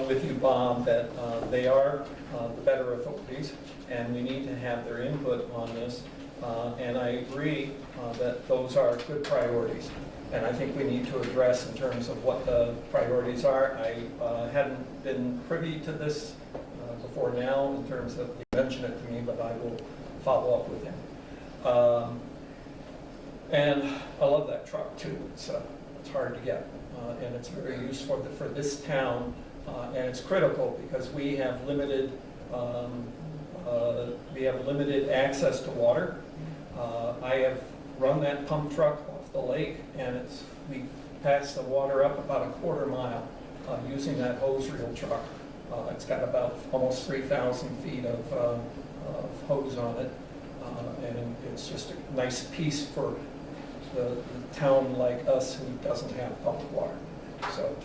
Speaker 1: with you, Bob, that they are the better authorities, and we need to have their input on this. And I agree that those are good priorities. and I think we need to address in terms of what the priorities are. I hadn't been privy to this before now in terms of, he mentioned it to me, but I will follow up with him. And I love that truck too. It's hard to get, and it's very useful for this town, and it's critical because we have limited access to water. I have run that pump truck off the lake, and we pass the water up about a quarter mile using that hose reel truck. It's got about almost 3,000 feet of hose on it, and it's just a nice piece for the town like us who doesn't have public water. So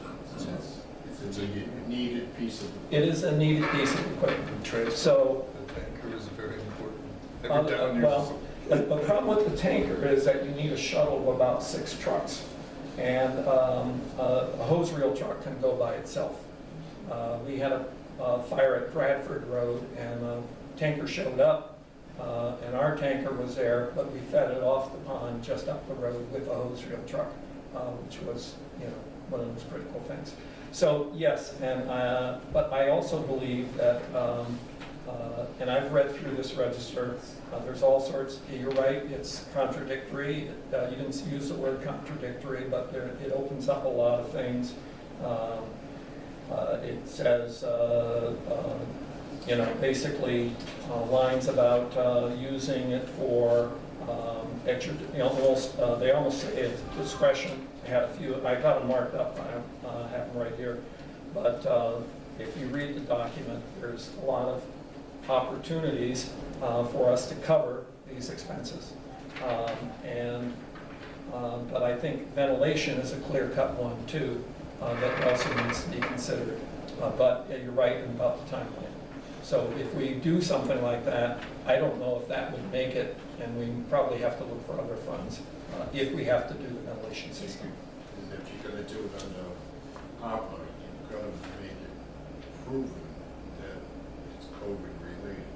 Speaker 2: It's a needed piece of.
Speaker 1: it is a needed piece of equipment. So
Speaker 9: The tanker is very important. Every town uses
Speaker 1: well,
Speaker 9: them.
Speaker 1: the problem with the tanker is that you need a shuttle of about 6 trucks, and a hose reel truck can go by itself. We had a fire at Bradford Road, and the tanker showed up, and our tanker was there, but we fed it off the pond just up the road with a hose reel truck, which was, one of those critical things. So yes, and but I also believe that, and I've read through this register, there's all sorts, you're right, it's contradictory. You didn't use the word contradictory, but it opens up a lot of things. It says, basically lines about using it for they almost say it's discretion. I had a few, I got them marked up, I have them right here. But if you read the document, there's a lot of opportunities for us to cover these expenses. But I think ventilation is a clear-cut one too, that also needs to be considered. But you're right about the timeline. So if we do something like that, I don't know if that would make it, and we probably have to look for other funds if we have to do the ventilation system.
Speaker 2: And if you're gonna do it under ARPA, you've got to make it proven that it's COVID related.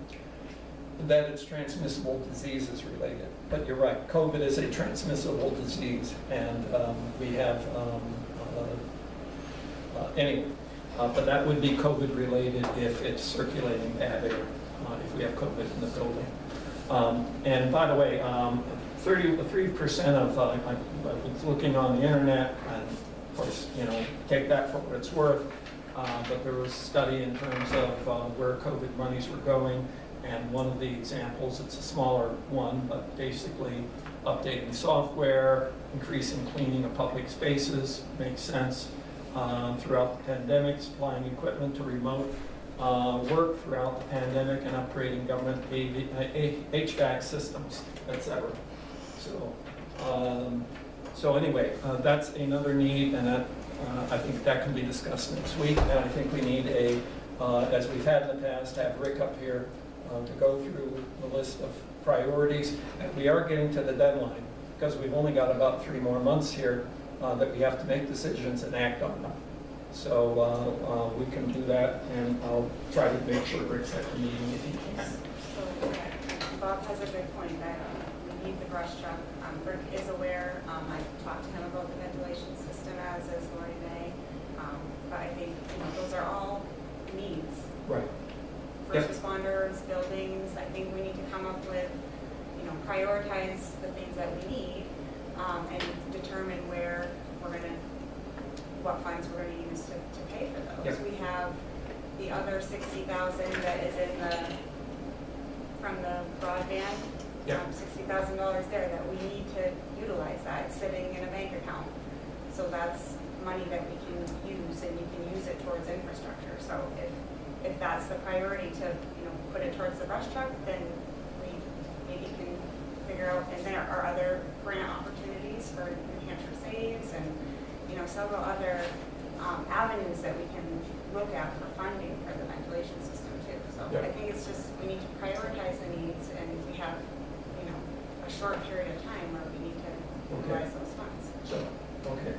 Speaker 1: That it's transmissible diseases related. But you're right, COVID is a transmissible disease, and we have, anyway. But that would be COVID related if it's circulating bad air, if we have COVID in the building. And by the way, 33% of, I was looking on the internet, and of course, take that for what it's worth, but there was a study in terms of where COVID monies were going, and one of the examples, it's a smaller one, but basically updating software, increasing cleaning of public spaces, makes sense. Throughout the pandemic, supplying equipment to remote work throughout the pandemic, and upgrading government HVAC systems, etc. So anyway, that's another need, and that, I think that can be discussed next week. And I think we need as we've had in the past, have Rick up here to go through the list of priorities. And we are getting to the deadline because we've only got about 3 more months here. That we have to make decisions and act on them. So we can do that, and I'll try to make sure Rick's at the meeting if he can.
Speaker 11: So Bob has a good point that we need the brush truck. Rick is aware. I talked to him about the ventilation system, as is Lori May. But I think those are all needs.
Speaker 1: Right.
Speaker 11: First responders, buildings. I think we need to come up with, prioritize the things that we need. And determine what funds we're going to use to pay for those.
Speaker 1: Yep.
Speaker 11: We have the other $60,000 that is from the broadband,
Speaker 1: Yep.
Speaker 11: $60,000 there that we need to utilize that. It's sitting in a bank account. So that's money that we can use, and you can use it towards infrastructure. So if that's the priority to put it towards the brush truck, then we maybe can figure out, and there are other grant opportunities for New Hampshire Saves and several other avenues that we can look at for funding for the ventilation system too. So
Speaker 1: Yeah.
Speaker 11: I think it's just we need to prioritize the needs, and we have a short period of time where we need to utilize those funds.
Speaker 1: So, okay.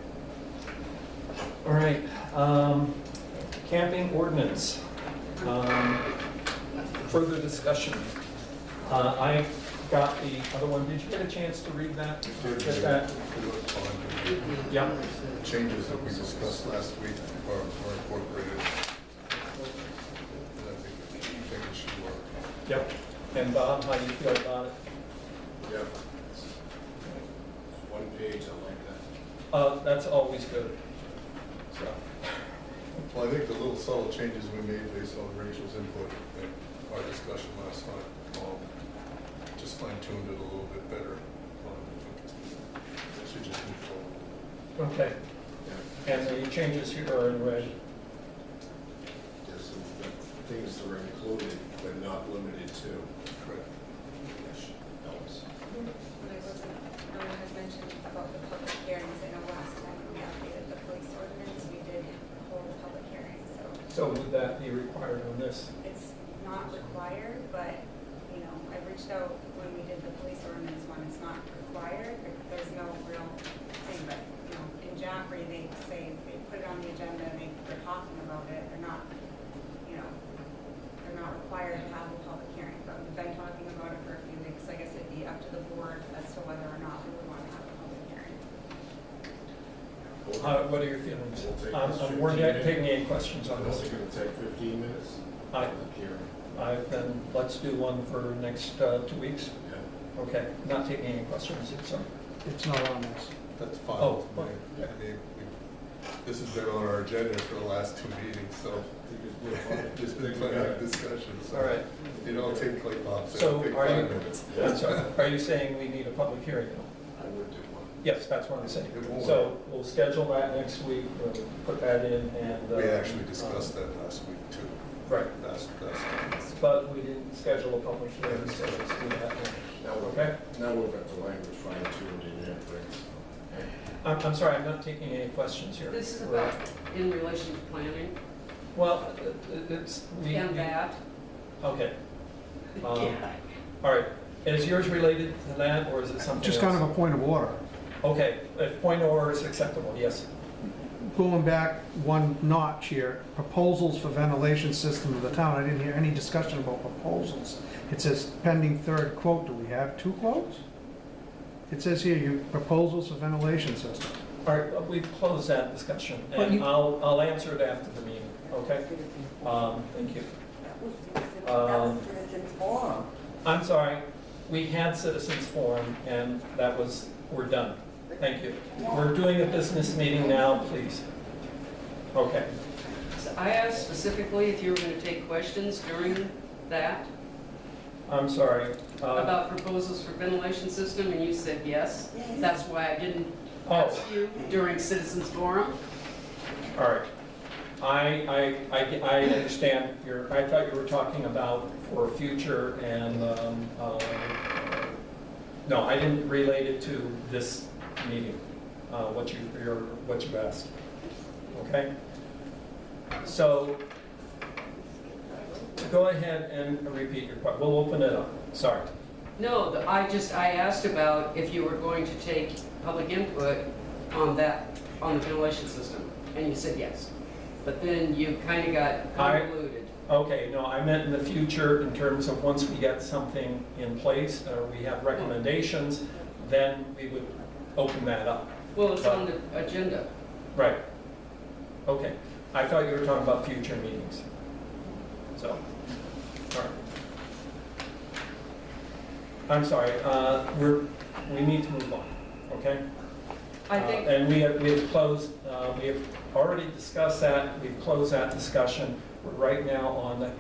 Speaker 1: All right. Camping ordinance. Further discussion. I got the other one. Did you get a chance to read that? Get that?
Speaker 9: It looked fine.
Speaker 1: Yeah.
Speaker 9: The changes that we discussed last week are incorporated. And I think it should work.
Speaker 1: Yep. And Bob, how do you feel about it?
Speaker 2: Yeah. It's one page, I like that.
Speaker 1: That's always good. So,
Speaker 9: Well, I think the little subtle changes we made based on Rachel's input and our discussion last time, just fine-tuned it a little bit better. I think it should just move forward.
Speaker 1: okay. And the changes here are in red.
Speaker 2: There's some things that are included, but not limited to.
Speaker 9: Correct.
Speaker 2: Which helps.
Speaker 11: When I wasn't, no one had mentioned about the public hearings, I know last time when we updated the police ordinance, we did hold a public hearing, so
Speaker 1: So would that be required on this?
Speaker 11: it's not required, but, you know, I reached out when we did the police ordinance one, it's not required, there's no real thing, but, you know, in Jaffrey, they say, they put it on the agenda, and they're talking about it, they're not, you know, they're not required to have a public hearing, but we've been talking about it for a few weeks, so I guess it'd be up to the board as to whether or not we would want to have a public hearing.
Speaker 1: What are your feelings?
Speaker 2: We'll take this
Speaker 1: We're
Speaker 2: 15 minutes.
Speaker 1: taking any questions on
Speaker 2: Is
Speaker 1: this.
Speaker 2: it gonna take 15 minutes?
Speaker 1: I-
Speaker 2: Public hearing.
Speaker 1: Then let's do one for next 2 weeks.
Speaker 2: Yeah.
Speaker 1: Okay, not taking any questions, so.
Speaker 7: It's not on this.
Speaker 9: That's fine.
Speaker 1: Oh,
Speaker 9: with me.
Speaker 1: yeah.
Speaker 9: I mean, this has been on our agenda for the last 2 meetings, so it's been quite a discussion. So
Speaker 1: All right.
Speaker 9: it don't take, like Bob said,
Speaker 1: So
Speaker 9: it'll take
Speaker 1: are
Speaker 9: 5
Speaker 1: you,
Speaker 9: minutes.
Speaker 1: I'm sorry, are you saying we need a public hearing?
Speaker 2: I would do one.
Speaker 1: Yes, that's what I'm saying.
Speaker 9: It won't.
Speaker 1: So we'll schedule that next week, we'll put that in and.
Speaker 9: We actually discussed that last week too.
Speaker 1: Right,
Speaker 9: That's,
Speaker 1: but we didn't schedule a public hearing, so let's do that
Speaker 2: Now
Speaker 1: now,
Speaker 2: we've,
Speaker 1: okay?
Speaker 2: now we've got the language fine-tuned in there, but
Speaker 1: I'm sorry, I'm not taking any questions here.
Speaker 3: This is about in relation to planning
Speaker 1: Well, it's,
Speaker 3: and that.
Speaker 1: okay. All right, is yours related to that, or is it something else?
Speaker 7: Just kind of a point of order.
Speaker 1: Okay, if point of order is acceptable, yes.
Speaker 7: Going back one notch here, proposals for ventilation system of the town. I didn't hear any discussion about proposals. It says pending third quote. Do we have 2 quotes? It says here, you proposals for ventilation system.
Speaker 1: All right, we've closed that discussion,
Speaker 7: But
Speaker 1: and
Speaker 7: you-
Speaker 1: I'll answer it after the meeting, okay? Thank you.
Speaker 6: That was citizens forum.
Speaker 1: I'm sorry, we had citizens forum, and we're done. Thank you. We're doing a business meeting now, please. Okay.
Speaker 3: So I asked specifically if you were going to take questions during that
Speaker 1: I'm sorry.
Speaker 3: about proposals for ventilation system, and you said yes. That's why I didn't
Speaker 1: Oh,
Speaker 3: ask you during citizens forum.
Speaker 1: all right. I understand I thought you were talking about for future and, no, I didn't relate it to this meeting, what you asked. Okay? So, go ahead and repeat your question. We'll open it up. Sorry.
Speaker 3: No, I asked about if you were going to take public input on that, on the ventilation system, and you said yes. But then you kind of got convoluted.
Speaker 1: Okay, no, I meant in the future in terms of once we get something in place or we have recommendations, then we would open that up.
Speaker 3: Well, it's on the agenda.
Speaker 1: Right. Okay. I thought you were talking about future meetings. So, all right. I'm sorry, we need to move on, okay?
Speaker 3: I think,
Speaker 1: And we have closed, we have already discussed that, we've closed that discussion. We're right now on the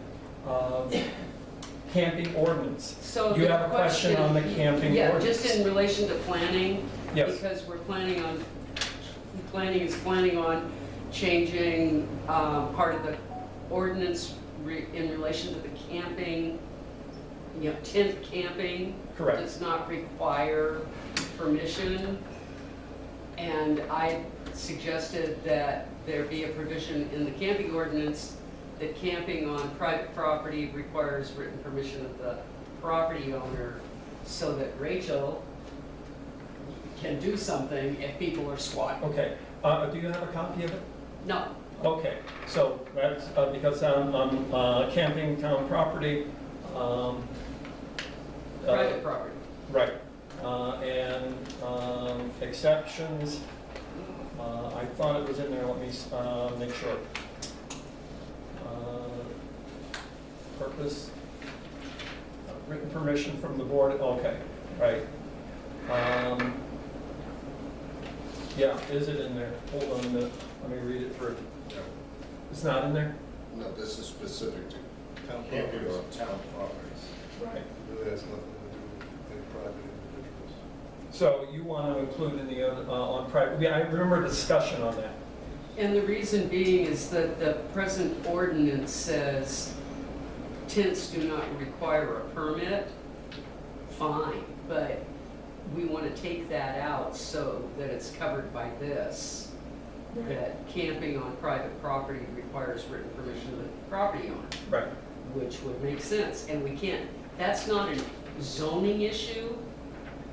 Speaker 1: camping ordinance.
Speaker 3: so
Speaker 1: You
Speaker 3: the
Speaker 1: have a question on the camping
Speaker 3: Yeah,
Speaker 1: ordinance?
Speaker 3: just in relation to planning.
Speaker 1: Yes.
Speaker 3: Because we're planning on changing part of the ordinance in relation to the camping, tent camping.
Speaker 1: Correct.
Speaker 3: Does not require permission. And I suggested that there be a provision in the camping ordinance that camping on private property requires written permission of the property owner, so that Rachel can do something if people are squatting.
Speaker 1: Okay, do you have a copy of it?
Speaker 3: No,
Speaker 1: Okay, so that's because on camping town property,
Speaker 3: private property.
Speaker 1: Right. And exceptions, I thought it was in there, let me make sure. Purpose, written permission from the board, okay, right. Yeah, is it in there? Hold on a minute, let me read it through.
Speaker 2: No,
Speaker 1: It's not in there?
Speaker 2: no, this is specific to
Speaker 9: Town
Speaker 2: camping
Speaker 9: properties.
Speaker 2: on town properties.
Speaker 1: Right.
Speaker 9: It really has nothing to do with any private individuals.
Speaker 1: So you want to include in the, on private, yeah, I remember a discussion on that.
Speaker 3: And the reason being is that the present ordinance says tents do not require a permit, fine, but we want to take that out so that it's covered by this, that camping on private property requires written permission of the property owner,
Speaker 1: Right.
Speaker 3: which would make sense, and we can't, that's not a zoning issue,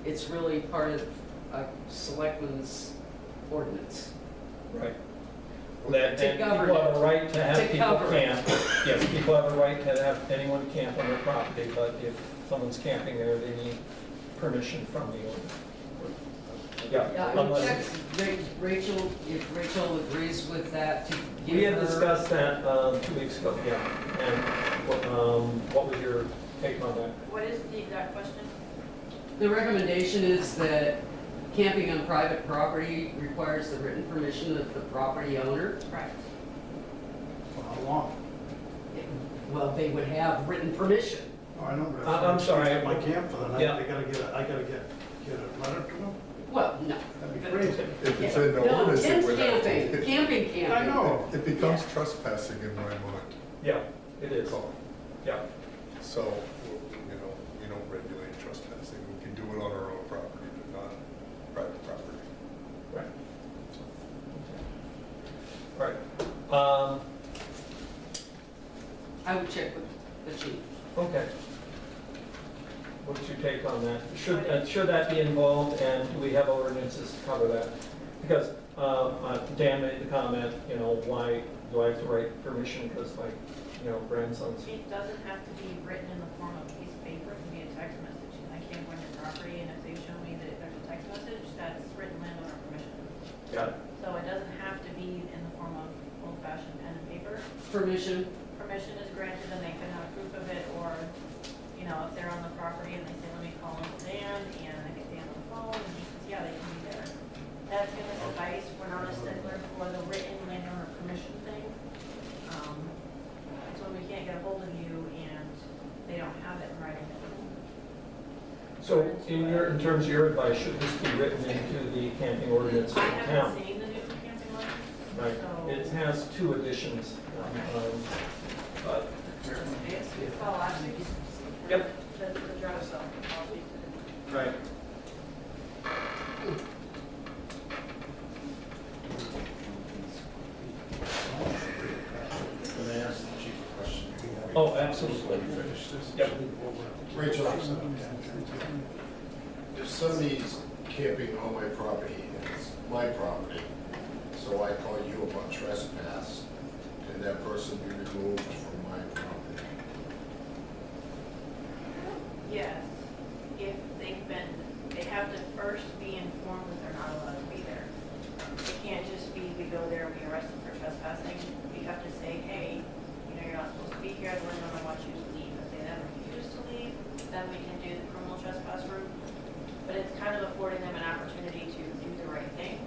Speaker 3: it's really part of a selectman's ordinance.
Speaker 1: Right. That,
Speaker 3: To
Speaker 1: and
Speaker 3: govern
Speaker 1: people have
Speaker 3: it.
Speaker 1: a right to have
Speaker 3: To
Speaker 1: people
Speaker 3: cover it.
Speaker 1: camp. Yes, people have a right to have anyone camp on their property, but if someone's camping there, they need permission from the owner.
Speaker 3: Yeah,
Speaker 1: Yeah,
Speaker 3: I would
Speaker 1: unless,
Speaker 3: check Rachel, if Rachel agrees with that, to give
Speaker 1: we had
Speaker 3: her-
Speaker 1: discussed that 2 weeks ago, yeah. And what was your take on that?
Speaker 8: What is the exact question?
Speaker 3: The recommendation is that camping on private property requires the written permission of the property owner.
Speaker 8: Right.
Speaker 7: For how long?
Speaker 3: Well, they would have written permission.
Speaker 7: Oh, I know, but if
Speaker 1: I'm sorry.
Speaker 7: at my camp for the night,
Speaker 1: Yeah.
Speaker 7: I gotta get a letter to them?
Speaker 3: Well, no.
Speaker 7: That'd be crazy.
Speaker 9: If it's in the
Speaker 3: No,
Speaker 9: ordinance, it
Speaker 3: tent
Speaker 9: would have
Speaker 3: camping,
Speaker 9: to.
Speaker 3: camping camping.
Speaker 7: I know.
Speaker 9: It becomes trespassing in my mind.
Speaker 1: Yeah, it is. Yeah,
Speaker 9: So, you know, we don't regulate trespassing. We can do it on our own property, but not private property.
Speaker 1: right. Right.
Speaker 3: I would check with the chief.
Speaker 1: Okay. What's your take on that? Should that be involved, and do we have ordinances to cover that? Because Dan made the comment, you know, why do I have to write permission, because my, you know, grandson's.
Speaker 12: It doesn't have to be written in the form of a piece of paper, it can be a text message. And I can't go on your property, and if they show me that there's a text message, that's written landowner permission.
Speaker 1: Got it.
Speaker 12: So it doesn't have to be in the form of old-fashioned pen and paper.
Speaker 3: Permission,
Speaker 12: Permission is granted, and they can have proof of it, or, you know, if they're on the property and they say, let me call Uncle Dan, and I get Dan on the phone, and he says, yeah, they can be there. That's gonna suffice, we're not a stickler for the written landowner permission thing. So we can't get a hold of you and they don't have it in writing.
Speaker 1: So in terms of your advice, should this be written into the camping ordinance for
Speaker 12: I
Speaker 1: the town?
Speaker 12: haven't seen the new camping ordinance.
Speaker 1: Right,
Speaker 12: so-
Speaker 1: it has 2 additions. But,
Speaker 12: Well, actually,
Speaker 1: Yep.
Speaker 12: the address of,
Speaker 1: right.
Speaker 2: Can I ask the chief a question?
Speaker 1: Oh, absolutely. Yep.
Speaker 2: Rachel, if somebody's camping on my property and it's my property, so I call you about trespass, can that person be removed from my property?
Speaker 12: yes, if they've been, they have to first be informed that they're not allowed to be there. It can't just be, we go there and we arrest them for trespassing. We have to say, hey, you know, you're not supposed to be here, we're gonna want you to leave. If they then refuse to leave, then we can do the criminal trespass route. But it's kind of affording them an opportunity to do the right thing.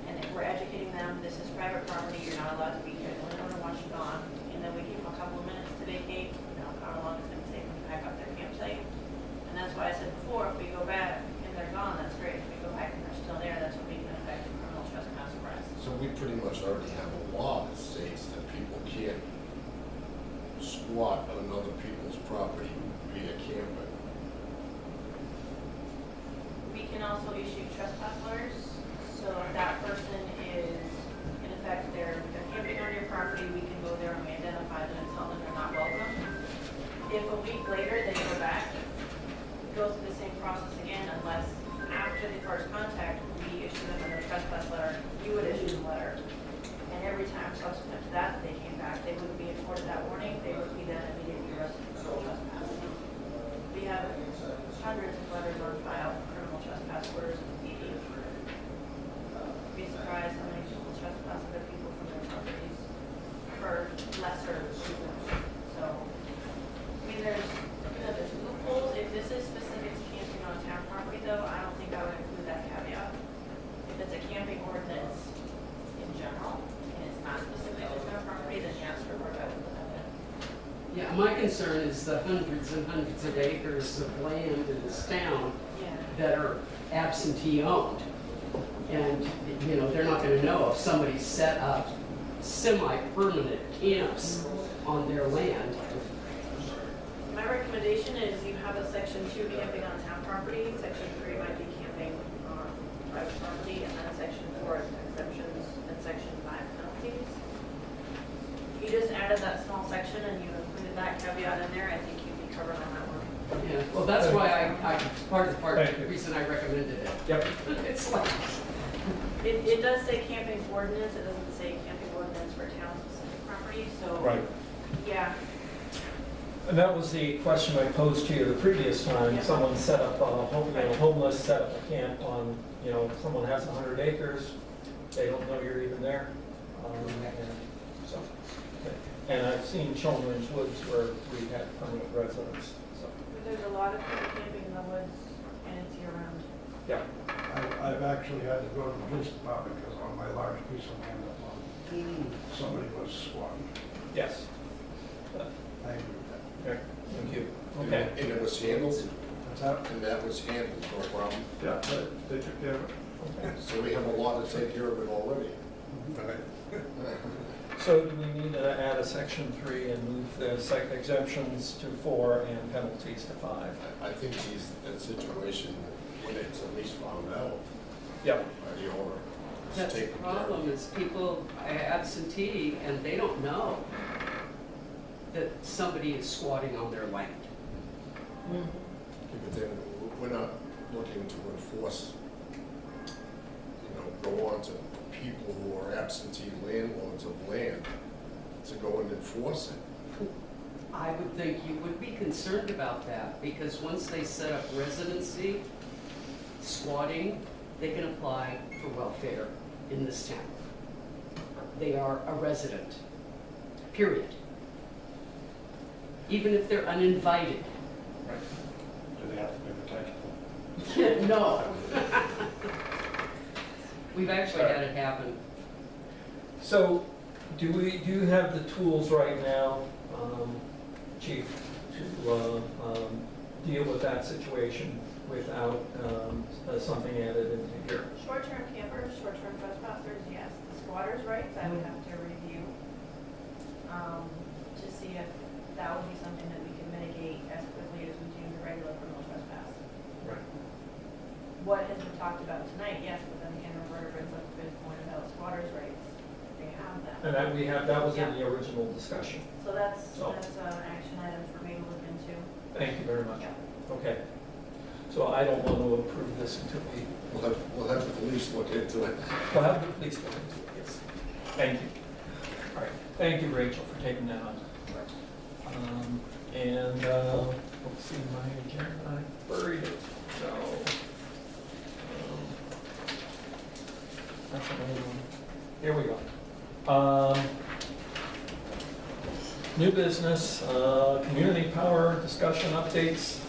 Speaker 12: And if we're educating them, this is private property, you're not allowed to be here, the landowner wants you gone. And then we give them a couple of minutes to vacate, you know, how long it's gonna take them to pack up their campsite. And that's why I said before, if we go back and they're gone, that's great. If we go back and they're still there, that's when we can affect the criminal trespass arrest.
Speaker 2: So we pretty much already have a law that states that people can't squat on other people's property via camping.
Speaker 12: We can also issue trespass letters, so if that person is, in effect, they're camping on your property, we can go there and we identify them and tell them they're not welcome. If a week later they go back, go through the same process again, unless after the first contact, we issue them a trespass letter, you would issue the letter. And every time subsequent to that, they came back, they wouldn't be afforded that warning, they would be then immediately arrested for trespass. We have hundreds of letters
Speaker 3: Yeah, my concern is the hundreds and hundreds of acres of land in this town
Speaker 12: Yeah.
Speaker 3: that are absentee owned. And, you know, they're not gonna know if somebody set up semi-permanent camps on their land.
Speaker 12: My recommendation is you have a section 2 camping on town property, section 3 might be camping on private property, and then section 4 is exemptions, and section 5 penalties. If you just added that small section and you included that caveat in there, I think you'd be covered on that one.
Speaker 3: Yeah, well, that's why part of
Speaker 1: Thank
Speaker 3: the
Speaker 1: you.
Speaker 3: reason I recommended it.
Speaker 1: Yep.
Speaker 3: It's like,
Speaker 12: It does say camping ordinance, it doesn't say camping ordinance for town-specific property, so.
Speaker 1: Right.
Speaker 12: Yeah,
Speaker 1: And that was the question I posed to you the previous time.
Speaker 12: Yeah.
Speaker 1: Someone set up a homeless set up a camp on, someone has 100 acres, they don't know you're even there. And so, and I've seen Chelmsford Woods where we had permanent residents, so,
Speaker 12: there's a lot of people camping in the woods, and it's year-round.
Speaker 1: yeah.
Speaker 13: I've actually had to go to the police department because on my large piece of land up on, somebody was squatting.
Speaker 1: Yes.
Speaker 13: I agree with that.
Speaker 1: Okay, thank you. Okay.
Speaker 2: And it was handled,
Speaker 13: What's that?
Speaker 2: and that was handled, no problem.
Speaker 13: Yeah, they took care of it.
Speaker 1: Okay.
Speaker 2: So we have a lot to take care of it already.
Speaker 9: Right.
Speaker 1: So do we need to add a section 3 and move the site exemptions to 4 and penalties to 5?
Speaker 2: I think that situation, when it's at least found out
Speaker 1: Yep.
Speaker 2: by the owner, is
Speaker 3: that's the
Speaker 2: taken care of.
Speaker 3: problem, is people are absentee and they don't know that somebody is squatting on their land.
Speaker 2: But then we're not looking to enforce, go on to people who are absentee landlords of land to go and enforce it.
Speaker 3: I would think you would be concerned about that, because once they set up residency, squatting, they can apply for welfare in this town. They are a resident, period. Even if they're uninvited.
Speaker 13: Do they have to pay the tax bill?
Speaker 3: No. We've actually had it happen.
Speaker 1: So do you have the tools right now, Chief, to deal with that situation without something added into here?
Speaker 12: Short-term campers, short-term trespassers, yes. The squatters' rights, I would have to review to see if that would be something that we can mitigate as quickly as we do the regular criminal trespass.
Speaker 1: Right.
Speaker 12: What has been talked about tonight, yes, but then again, Roberta brings up a good point about squatters' rights. They have that.
Speaker 1: And that was in the original discussion.
Speaker 12: So that's
Speaker 1: So-
Speaker 12: an action item for me to look into.
Speaker 1: Thank you very much.
Speaker 12: Yeah.
Speaker 1: Okay. So I don't want to approve this until
Speaker 2: We'll have the police look into it.
Speaker 1: we'll have the police look into it, yes. Thank you. All right, thank you, Rachel, for taking that on. Let's see, my agenda, I buried it, so. That's another one. Here we go. New business, community power discussion updates.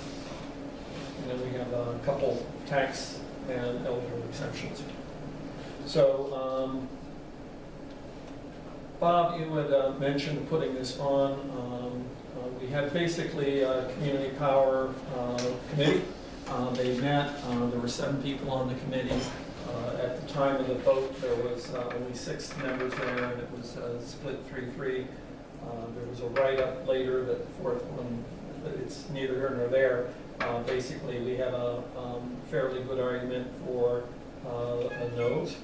Speaker 1: And then we have a couple tax and eligible exemptions. So, Bob, you had mentioned putting this on. We had basically a community power committee. They met, there were 7 people on the committee. At the time of the vote, there was only 6 members there, and it was split 3-3. There was a write-up later that the 4th one, but it's neither here nor there. Basically, we have a fairly good argument for a no's,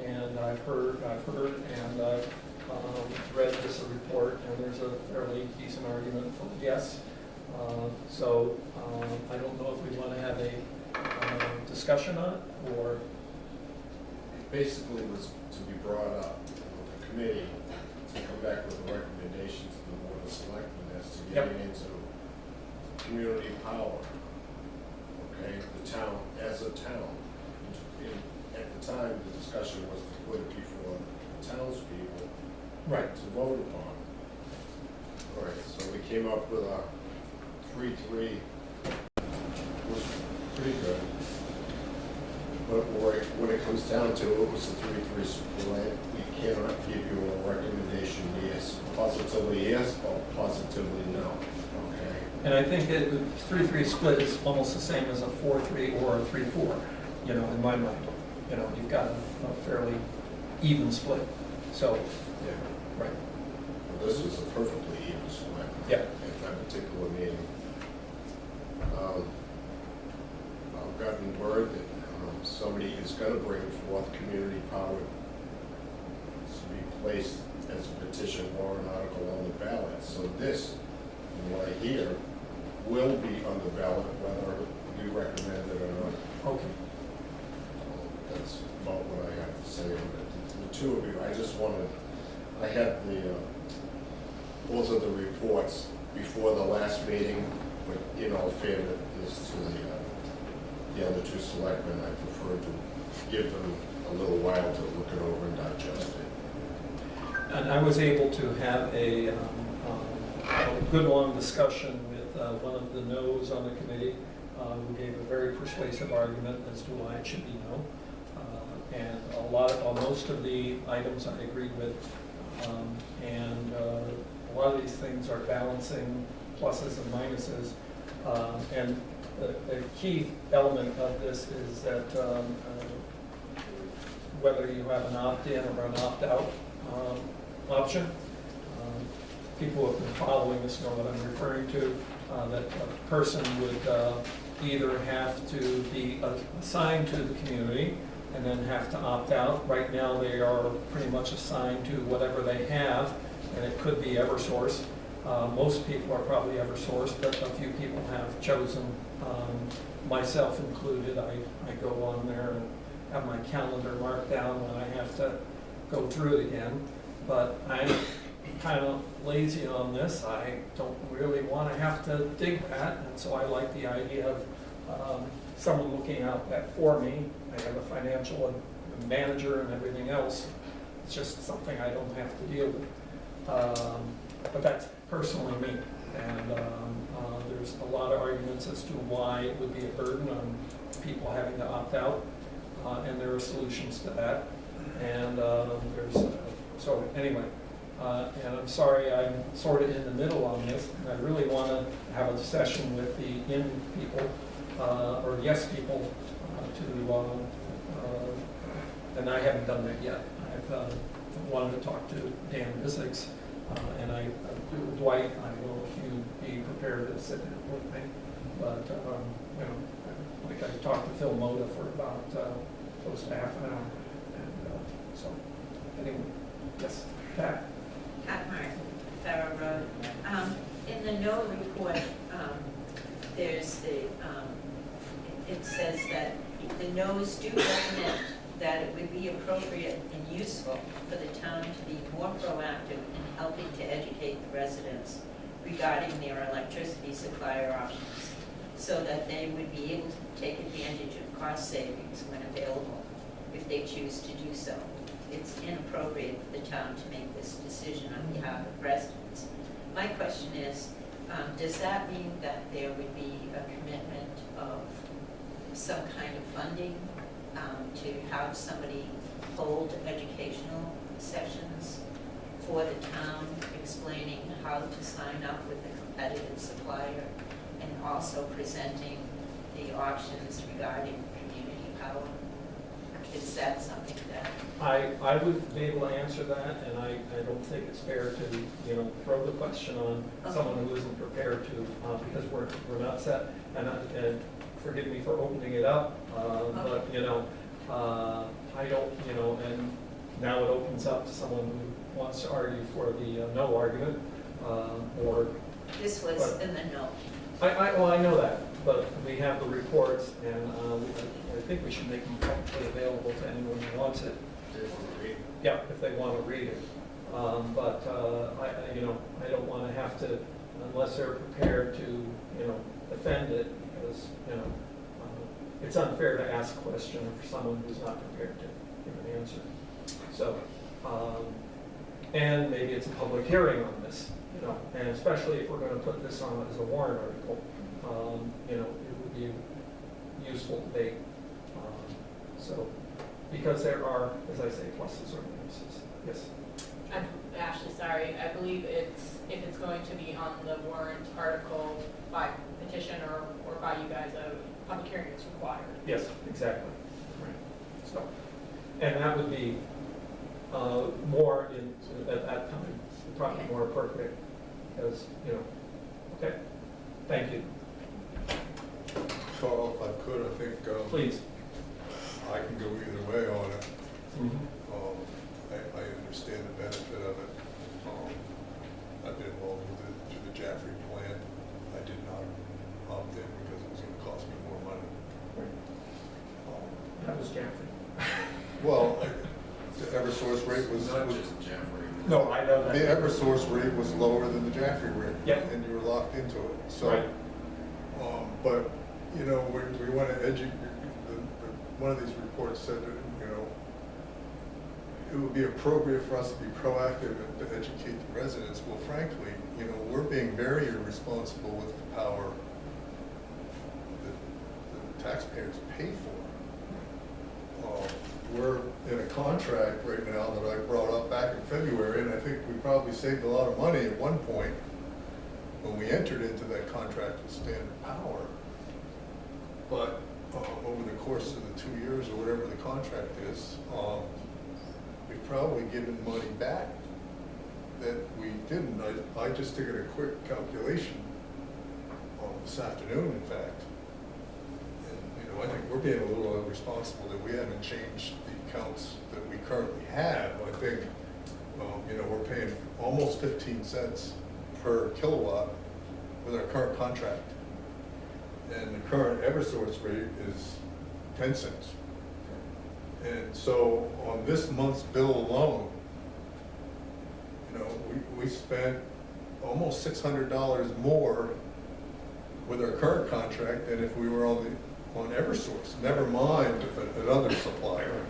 Speaker 1: and I've heard and I've read this report, and there's a fairly decent argument for yes. So I don't know if we want to have a discussion on it, or
Speaker 2: Basically was to be brought up with the committee to come back with a recommendation to the Board of Selectmen as to getting into community power. Okay, the town, as a town. At the time, the discussion was to put it before the townspeople to vote upon. All right, so we came up with a 3-3, was pretty good. But when it comes down to it, was a 3-3 split, we cannot give you a recommendation, yes, positively yes, or positively no, okay?
Speaker 1: And I think it, 3-3 split is almost the same as a 4-3 or a 3-4, you know, in my mind. You know, you've got a fairly even split, so,
Speaker 2: Yeah.
Speaker 1: right.
Speaker 2: Well, this was a perfectly even split.
Speaker 1: Yeah.
Speaker 2: At that particular meeting. I've gotten word that somebody is going to bring forth community power to be placed as a petition warrant article on the ballot. So this, from what I hear, will be on the ballot whether we recommend it or not.
Speaker 1: Okay.
Speaker 2: That's about what I have to say on it. The two of you, I just wanted, I had both of the reports before the last meeting, but in all fairness to the other two selectmen, I prefer to give them a little while to look it over and digest it.
Speaker 1: And I was able to have a good long discussion with one of the no's on the committee, who gave a very persuasive argument as to why it should be no. And most of the items I agreed with, and a lot of these things are balancing pluses and minuses. And the key element of this is that whether you have an opt-in or an opt-out option, people who have been following this know what I'm referring to, that a person would either have to be assigned to the community and then have to opt out. Right now they are pretty much assigned to whatever they have, and it could be Eversource. Most people are probably Eversource, but a few people have chosen, myself included. I go on there and have my calendar marked down when I have to go through it again. But I'm kind of lazy on this. I don't really want to have to dig that, and so I like the idea of someone looking out that for me. I have a financial manager and everything else. It's just something I don't have to deal with. But that's personally me. And there's a lot of arguments as to why it would be a burden on people having to opt out. And there are solutions to that. And so anyway, and I'm sorry I'm sort of in the middle on this. And I really want to have a session with the in people, or yes people, and I haven't done that yet. I've wanted to talk to Dan Bisix, and Dwight, I don't know if you'd be prepared to sit down with me, but you know, like I talked to Phil Moda for about close to half an hour, and so anyway, yes, Pat.
Speaker 8: Pat Martin, Farrow Road. In the no report, there's the, it says that the no's do recommend that it would be appropriate and useful for the town to be more proactive in helping to educate the residents regarding their electricity supplier options, so that they would be able to take advantage of cost savings when available, if they choose to do so. It's inappropriate for the town to make this decision on behalf of residents. My question is, does that mean that there would be a commitment of some kind of funding to have somebody hold educational sessions for the town explaining how to sign up with a competitive supplier, and also presenting the options regarding community power? Is that something that...
Speaker 1: I would be able to answer that, and I don't think it's fair to, you know, throw the question on someone who isn't prepared to, because we're not set. And forgive me for opening it up, but you know, I don't, you know, and now it opens up to someone who wants to argue for the no argument, or...
Speaker 8: This was in the no.
Speaker 1: Well, I know that, but we have the reports, and I think we should make them publicly available to anyone who wants it. Yeah, if they want to read it. But you know, I don't want to have to, unless they're prepared to, you know, defend it, because you know, it's unfair to ask a question for someone who's not prepared to give an answer. So, and maybe it's a public hearing on this, you know, and especially if we're going to put this on as a warrant article, you know, it would be a useful debate. So, because there are, as I say, pluses or minuses. Yes?
Speaker 14: I'm Ashley, sorry. I believe if it's going to be on the warrant article by petition or by you guys, a public hearing is required.
Speaker 1: Yes, exactly. Right. So, and that would be more at that time, probably more appropriate, as, you know. Okay? Thank you.
Speaker 9: Carl, if I could, I think
Speaker 1: Please.
Speaker 9: I can go either way on it.
Speaker 1: Mm-hmm.
Speaker 9: I understand the benefit of it. I've been involved with it through the Jaffrey plan. I did not opt in because it was going to cost me more money.
Speaker 1: That was Jaffrey.
Speaker 9: Well, the Eversource rate was,
Speaker 2: Not just Jaffrey.
Speaker 1: No, I know that.
Speaker 9: the Eversource rate was lower than the Jaffrey rate.
Speaker 1: Yep.
Speaker 9: And you were locked into it. So,
Speaker 1: Right.
Speaker 9: But, you know, we want to educate, one of these reports said that, you know, it would be appropriate for us to be proactive and to educate the residents. Well, frankly, you know, we're being very irresponsible with the power that the taxpayers pay for. We're in a contract right now that I brought up back in February, and I think we probably saved a lot of money at one point when we entered into that contract with Standard Power. But over the course of the 2 years or whatever the contract is, we've probably given money back that we didn't. I just did a quick calculation this afternoon, in fact. And, you know, I think we're being a little irresponsible that we haven't changed the accounts that we currently have. I think, you know, we're paying almost 15 cents per kilowatt with our current contract. And the current Eversource rate is 10 cents. And so on this month's bill alone, you know, we spent almost $600 more with our current contract than if we were on Eversource, never mind another supplier.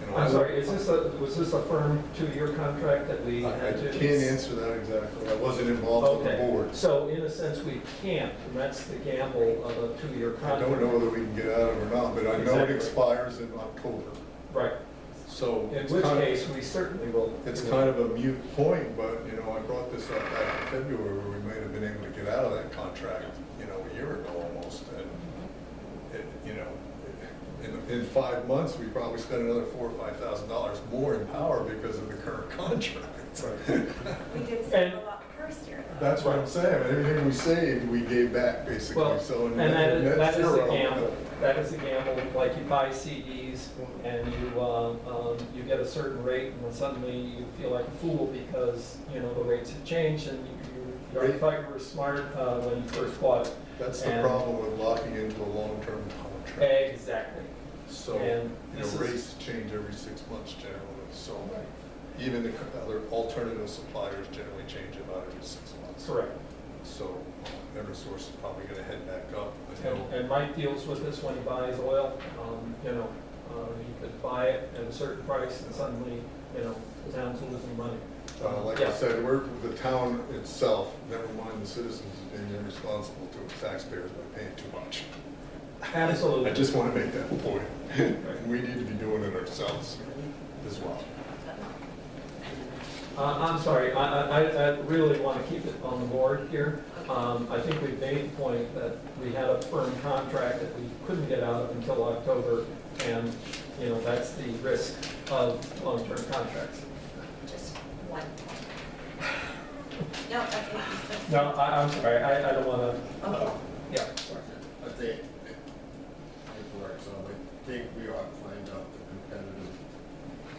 Speaker 9: You know,
Speaker 1: I'm sorry, was this a firm 2-year contract that we
Speaker 9: I
Speaker 1: had to?
Speaker 9: can't answer that exactly. I wasn't involved with the board.
Speaker 1: So in a sense, we can't, and that's the gamble of a 2-year
Speaker 9: I
Speaker 1: contract.
Speaker 9: don't know whether we can get out of it or not, but I know
Speaker 1: Exactly.
Speaker 9: it expires in October.
Speaker 1: Right.
Speaker 9: So
Speaker 1: In
Speaker 9: it's
Speaker 1: which
Speaker 9: kind of-
Speaker 1: case, we certainly will.
Speaker 9: It's kind of a mute point, but, you know, I brought this up back in February where we might have been able to get out of that contract, you know, a year ago almost. And, you know, in 5 months, we probably spent another $4,000 or $5,000 more in power because of the current contract.
Speaker 11: We did save a lot first year, though.
Speaker 9: That's what I'm saying. Everything we saved, we gave back basically.
Speaker 1: Well,
Speaker 9: So
Speaker 1: and
Speaker 9: net
Speaker 1: that is a
Speaker 9: zero.
Speaker 1: gamble. That is a gamble, like you buy CDs and you get a certain rate and then suddenly you feel like a fool because, you know, the rates have changed and you already thought you were smart when you first bought it.
Speaker 9: That's the
Speaker 1: And-
Speaker 9: problem with locking into a long-term contract.
Speaker 1: Exactly.
Speaker 9: So,
Speaker 1: And
Speaker 9: you
Speaker 1: this
Speaker 9: know,
Speaker 1: is-
Speaker 9: rates change every 6 months generally, so even the other alternative suppliers generally change about every 6 months.
Speaker 1: Correct.
Speaker 9: So Eversource is probably gonna head back up. I know.
Speaker 1: And Mike deals with this when he buys oil. You know, you could buy it at a certain price and suddenly, you know, the town's losing money.
Speaker 9: Like
Speaker 1: Yeah.
Speaker 9: I said, the town itself, never mind the citizens, is being irresponsible to its taxpayers by paying too much.
Speaker 1: Absolutely.
Speaker 9: I just want to make that point. And we need to be doing it ourselves as well.
Speaker 1: I'm sorry, I really want to keep it on the board here. I think we've made the point that we had a firm contract that we couldn't get out of until October, and, you know, that's the risk of long-term contracts.
Speaker 8: Just one. No, okay.
Speaker 1: No, I'm sorry, I don't want to,
Speaker 8: Okay.
Speaker 1: yeah, sorry.
Speaker 2: I think it works, so I think we ought to find out the competitive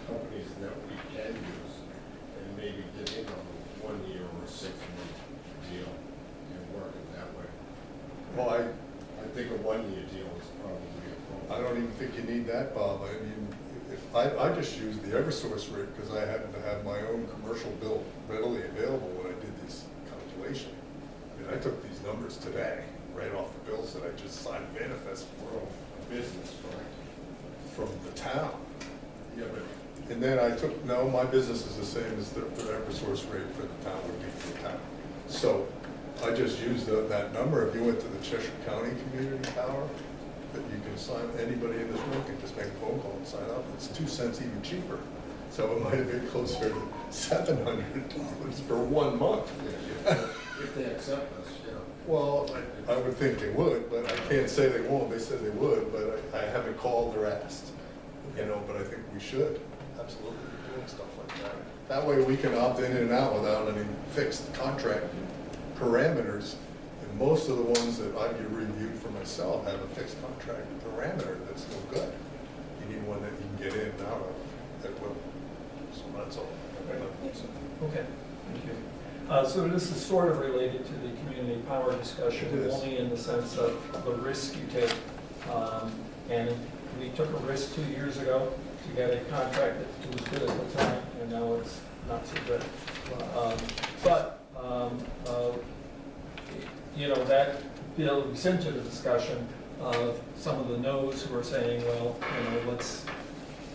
Speaker 2: companies that we can use and maybe get in on a 1 year or a 6 month deal and work it that way.
Speaker 9: Well,
Speaker 2: I think a 1 year deal is probably appropriate.
Speaker 9: I don't even think you need that, Bob. I mean, I just used the Eversource rate because I happened to have my own commercial bill readily available when I did this calculation. I mean, I took these numbers today, right off the bills that I just signed a manifest for.
Speaker 2: A business, correct?
Speaker 9: From the town.
Speaker 2: Yeah, but
Speaker 9: And then I took, no, my business is the same as the Eversource rate for the town would be for the town. So I just used that number. If you went to the Cheshire County Community Power, that you can sign, anybody in this room can just make a phone call and sign up. It's 2 cents even cheaper. So it might have been closer to $700 for 1 month.
Speaker 2: If they accept us, yeah.
Speaker 9: Well, I would think they would, but I can't say they won't. They said they would, but I haven't called or asked. You know, but I think we should absolutely be doing stuff like that. That way we can opt in and out without any fixed contract parameters. And most of the ones that I've reviewed for myself have a fixed contract parameter that's no good. You need one that you can get in and out of at will. So that's all.
Speaker 1: Okay, thank you. So this is sort of related to the community power discussion,
Speaker 9: It is.
Speaker 1: only in the sense of the risk you take. And we took a risk 2 years ago to get a contract that was good at the time, and now it's not so good. You know, that builds into the discussion of some of the no's who are saying, well, you know, let's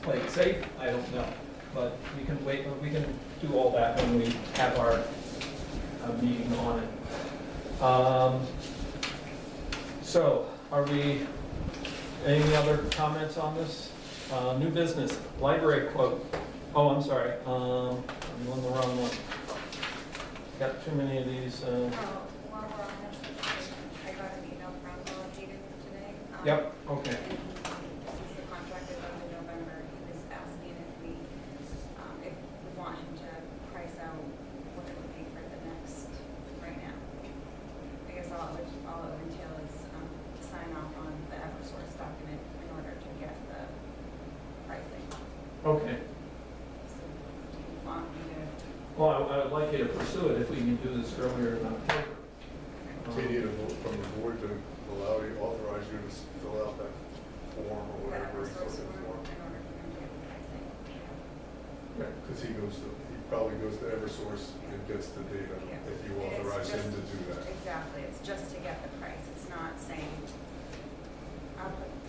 Speaker 1: play it safe. I don't know. But we can wait, we can do all that when we have our meeting on it. So, are we, any other comments on this? New business, library quote. Oh, I'm sorry, I'm on the wrong one. Got too many of these.
Speaker 11: While we're on this, I got an email from Hayden today.
Speaker 1: Yep, okay.
Speaker 11: And since the contract is up in November, he was asking if we want him to price out what it would be for the next, right now. I guess all it would entail is sign off on the Eversource document in order to get the pricing.
Speaker 1: Okay.
Speaker 11: So do you want me to?
Speaker 1: Well, I would like you to pursue it if we can do this earlier in October.
Speaker 9: We need a vote from the board to allow you, authorize you to fill out that form or whatever he's looking for.
Speaker 11: In order for him to get the pricing.
Speaker 9: Because he probably goes to Eversource and gets the data
Speaker 11: Yeah.
Speaker 9: if you
Speaker 11: And it's
Speaker 9: authorize him to
Speaker 11: just-
Speaker 9: do that.
Speaker 11: Exactly, it's just to get the price, it's not saying,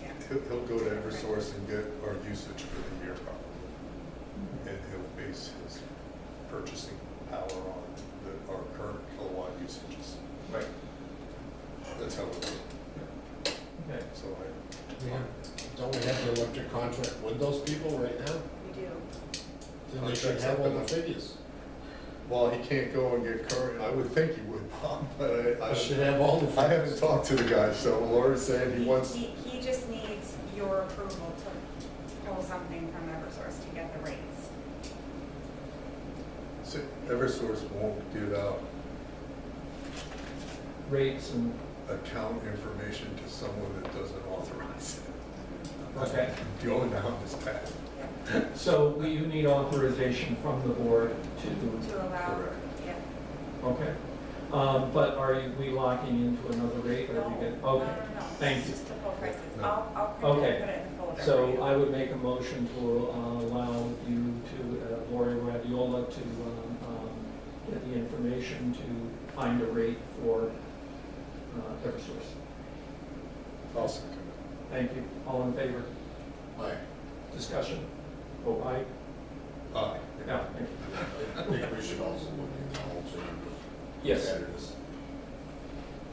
Speaker 11: yeah.
Speaker 9: He'll go to Eversource and get our usage for the year probably. And he'll base his purchasing power on our current kilowatt usages.
Speaker 1: Right.
Speaker 9: That's how it works.
Speaker 1: Okay.
Speaker 9: So
Speaker 2: Don't we have the electric contract with those people right now?
Speaker 11: We do.
Speaker 2: Then they should have all the figures.
Speaker 9: well, he can't go and get current, I would think he would, Bob, but
Speaker 2: They should have all the
Speaker 9: I
Speaker 2: figures.
Speaker 9: haven't talked to the guy, so Laura's saying he wants,
Speaker 11: He just needs your approval to pull something from Eversource to get the rates.
Speaker 9: so Eversource won't give out
Speaker 1: Rates and,
Speaker 9: account information to someone that doesn't authorize it.
Speaker 1: okay.
Speaker 9: Going down this path.
Speaker 1: So you need authorization from the board to,
Speaker 11: To allow,
Speaker 9: Correct.
Speaker 11: yeah.
Speaker 1: okay. But are we locking into another rate or are we good?
Speaker 11: No,
Speaker 1: Okay,
Speaker 11: no,
Speaker 1: thank
Speaker 11: it's
Speaker 1: you.
Speaker 11: just the full prices.
Speaker 9: No.
Speaker 11: I'll print it
Speaker 1: Okay.
Speaker 11: and put it in the folder. for
Speaker 1: So
Speaker 11: you.
Speaker 1: I would make a motion to allow you to, Lori Radiola, to get the information to find a rate for Eversource.
Speaker 9: I'll second it.
Speaker 1: Thank you. All in favor?
Speaker 2: Aye.
Speaker 1: Discussion? Oh, aye?
Speaker 9: Aye.
Speaker 1: Yeah, thank you.
Speaker 2: I think we should also look into alternative
Speaker 1: Yes.
Speaker 2: competitors.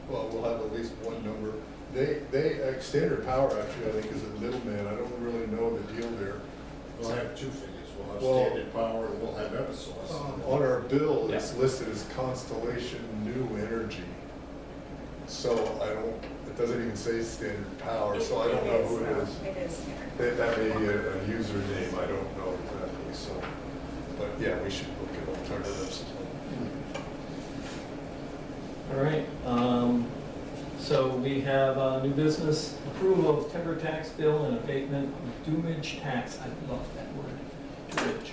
Speaker 9: Well, we'll have at least one number. Standard Power actually, I think, is a middleman. I don't really know the deal there.
Speaker 2: We'll have two figures. We'll have
Speaker 9: Well-
Speaker 2: Standard Power and we'll have Eversource.
Speaker 9: On our bill,
Speaker 1: Yeah.
Speaker 9: it's listed as Constellation New Energy. So it doesn't even say Standard Power, so I don't know who it is.
Speaker 11: It is here.
Speaker 9: That may be a username, I don't know exactly, so, but yeah, we should look at alternatives.
Speaker 1: All right, so we have new business, approval of timber tax bill and abatement of dumage tax. I love that word, dumage.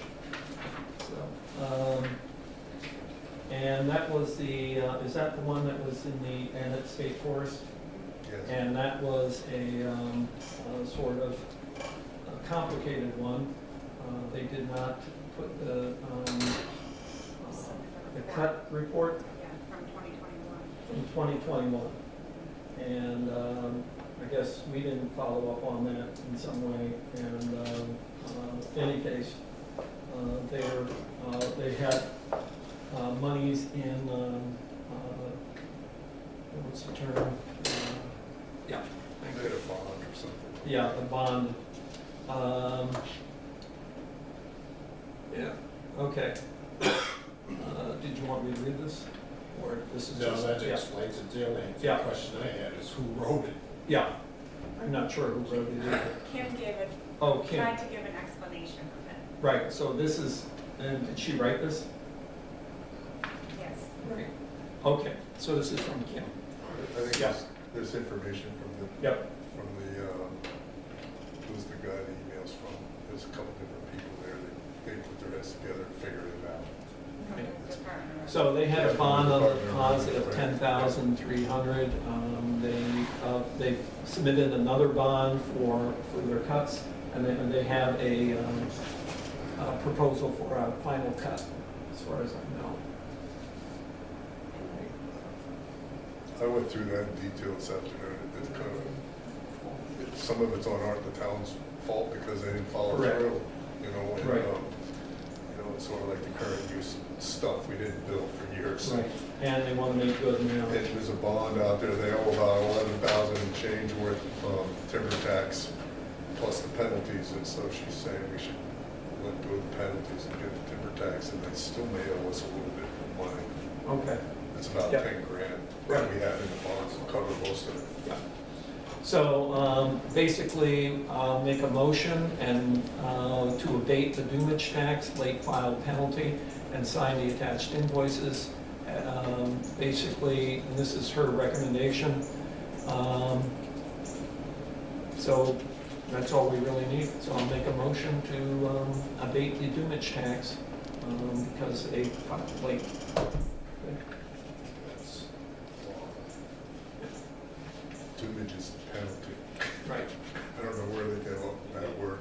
Speaker 1: So, and that was the, is that the one that was in the Annette State Forest?
Speaker 9: Yes.
Speaker 1: And that was a sort of complicated one. They did not put the cut report
Speaker 11: Yeah, from 2021.
Speaker 1: from 2021. And I guess we didn't follow up on that in some way. And in any case, they had monies in, what's the term? Yeah, thank
Speaker 9: They had a bond or something.
Speaker 1: Yeah, the bond. Yeah, okay. Did you want me to read this? Or this is
Speaker 2: No,
Speaker 1: just?
Speaker 2: that
Speaker 1: Yeah.
Speaker 2: explains it. The only
Speaker 1: Yeah.
Speaker 2: question I had is who wrote it?
Speaker 1: Yeah, I'm not sure who wrote it either.
Speaker 11: Kim gave it,
Speaker 1: Oh, Kim,
Speaker 11: tried to give an explanation of it,
Speaker 1: right, so this is, and did she write this?
Speaker 11: yes.
Speaker 1: Right. Okay, so this is from Kim.
Speaker 9: I think
Speaker 1: Yeah.
Speaker 9: there's information from
Speaker 1: Yep,
Speaker 9: who's the guy the email's from? There's a couple different people there that they put their heads together and figured it out.
Speaker 1: right.
Speaker 11: Department of-
Speaker 1: So they had a bond on the deposit of 10,300. They submitted another bond for their cuts, and they have a proposal for a final cut, as far as I know.
Speaker 9: I went through that in detail this afternoon. It's kind of, some of it's on the town's fault because they didn't follow
Speaker 1: Correct.
Speaker 9: through, you know, and,
Speaker 1: Right.
Speaker 9: it's sort of like the current use stuff we didn't build for years.
Speaker 1: Right, and they want to make good now.
Speaker 9: And there's a bond out there, they owe about 11,000 and change worth of timber tax plus the penalties, and so she's saying we should let go of the penalties and get the timber tax, and they still may owe us a little bit of money.
Speaker 1: Okay.
Speaker 9: It's about
Speaker 1: Yep.
Speaker 9: 10 grand
Speaker 1: Right.
Speaker 9: that we have in the bonds to cover most of it.
Speaker 1: Yeah. So basically, I'll make a motion and to abate the doomage tax, late filed penalty, and sign the attached invoices. Basically, and this is her recommendation. So that's all we really need. So I'll make a motion to abate the doomage tax because they filed late.
Speaker 9: That's law. Doomage is the penalty.
Speaker 1: Right.
Speaker 9: I don't know where they get that word.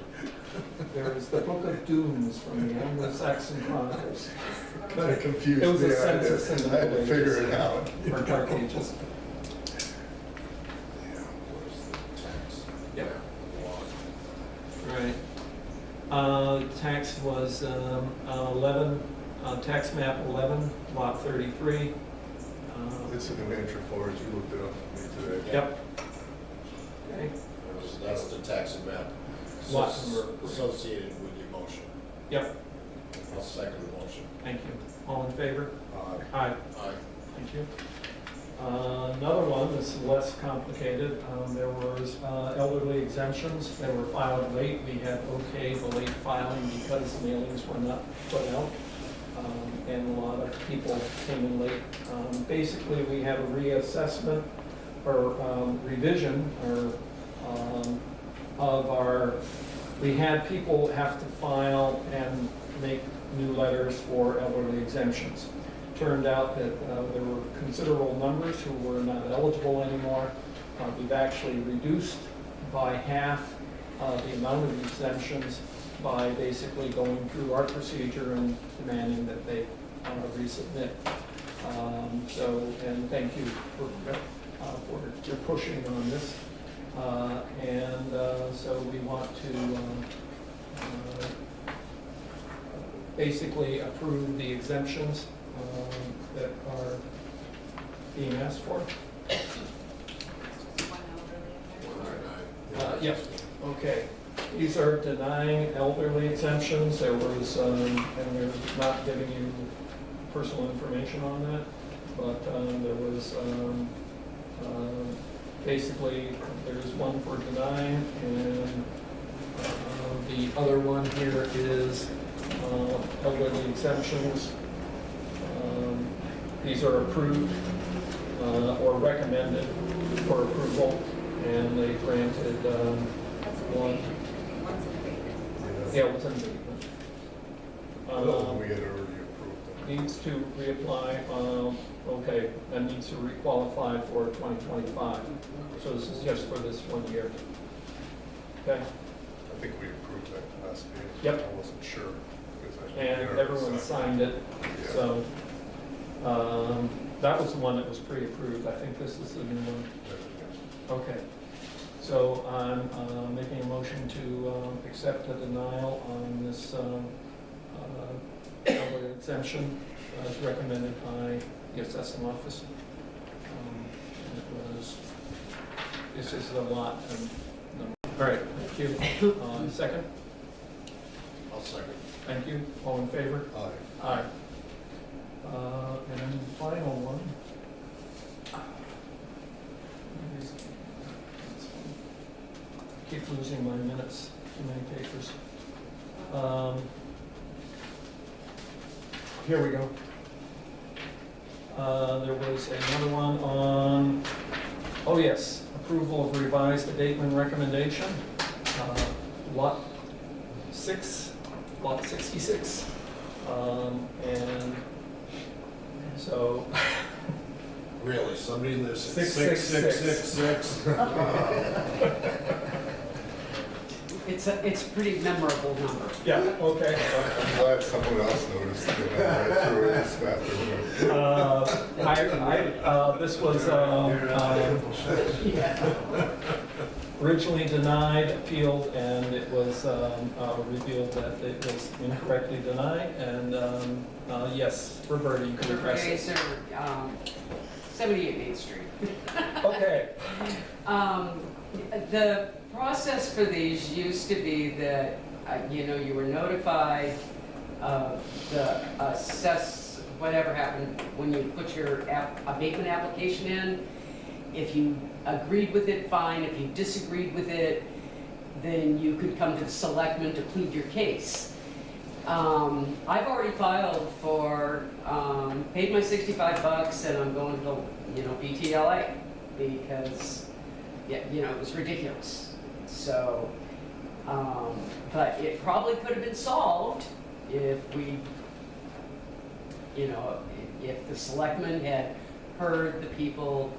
Speaker 1: There is the Book of Dooms from the Anglo-Saxon Chronicles.
Speaker 9: Kind of confused
Speaker 1: It was a
Speaker 9: me.
Speaker 1: census in the
Speaker 9: I had to
Speaker 1: Middle
Speaker 9: figure
Speaker 1: Ages.
Speaker 9: it out.
Speaker 1: Or Dark Ages.
Speaker 2: Yeah, where's the tax?
Speaker 1: Yep.
Speaker 2: Law.
Speaker 1: Right. Tax was 11, tax map 11, lot 33.
Speaker 9: It's in New Hampshire Forest, you looked it up for me today.
Speaker 1: Yep. Okay.
Speaker 2: That's the tax amount
Speaker 1: Lot number.
Speaker 2: associated with your motion.
Speaker 1: Yep,
Speaker 2: I'll second the motion.
Speaker 1: thank you. All in favor?
Speaker 9: Aye.
Speaker 1: Aye.
Speaker 2: Aye.
Speaker 1: Thank you. Another one, this is less complicated. There was elderly exemptions. They were filed late. We had okayed the late filing because mailings were not put out. And a lot of people came in late. Basically, we had a reassessment or revision of our, we had people have to file and make new letters for elderly exemptions. Turned out that there were considerable numbers who were not eligible anymore. We've actually reduced by half the amount of exemptions by basically going through our procedure and demanding that they resubmit. And thank you for your pushing on this. So we want to basically approve the exemptions that are being asked for. Yep, okay. These are denying elderly exemptions. There was, and we're not giving you personal information on that, but there was, basically, there's one for denying, and the other one here is elderly exemptions. These are approved or recommended for approval, and they granted one.
Speaker 11: One's an abatement.
Speaker 1: Yeah, what's an abatement?
Speaker 9: We had already approved them.
Speaker 1: Needs to reapply, okay, and needs to requalify for 2025. So this is just for this 1 year. Okay,
Speaker 9: I think we approved that last meeting.
Speaker 1: Yep.
Speaker 9: I wasn't sure. because I-
Speaker 1: and everyone signed it,
Speaker 9: Yeah.
Speaker 1: so, that was the one that was pre-approved. I think this is the new one. Okay, so I'm making a motion to accept the denial on this elderly exemption as recommended by the assessing office. And it was This is a lot. All right, thank you. Second?
Speaker 2: I'll second.
Speaker 1: Thank you. All in favor?
Speaker 9: Aye.
Speaker 1: Aye. And then the final one. Keep losing my minutes, too many papers. Here we go. There was another one on, oh yes, approval of revised abatement recommendation. Lot 6, lot 66. And so,
Speaker 2: Really, somebody lives at
Speaker 1: 666.
Speaker 2: 6666.
Speaker 3: It's a pretty memorable number.
Speaker 1: yeah, okay.
Speaker 9: I'm glad someone else noticed it. I read through it this afternoon.
Speaker 1: This was originally denied, appealed, and it was revealed that it was incorrectly denied. And yes, Roberta, you can address
Speaker 3: Okay,
Speaker 1: it.
Speaker 3: so, 78 Main Street.
Speaker 1: Okay.
Speaker 3: The process for these used to be that, you were notified of the whatever happened when you put your abatement application in. If you agreed with it, fine. If you disagreed with it, then you could come to the selectmen to plead your case. I've already filed for, paid my $65 and I'm going to, BTLA because, it was ridiculous. So, but it probably could have been solved if we, if the selectmen had heard the people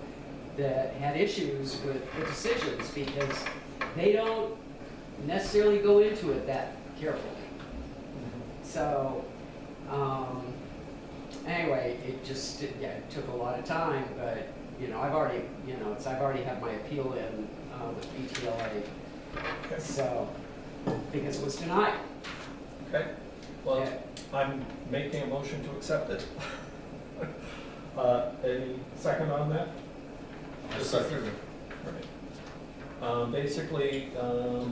Speaker 3: that had issues with the decisions, because they don't necessarily go into it that carefully. So, anyway, it just, it took a lot of time, but, I've already, I've already had my appeal in with BTLA.
Speaker 1: Okay.
Speaker 3: So, because it was denied.
Speaker 1: Okay. Well,
Speaker 3: Yeah.
Speaker 1: I'm making a motion to accept it. Any second on that?
Speaker 9: I second it.
Speaker 1: Right. Basically,
Speaker 2: The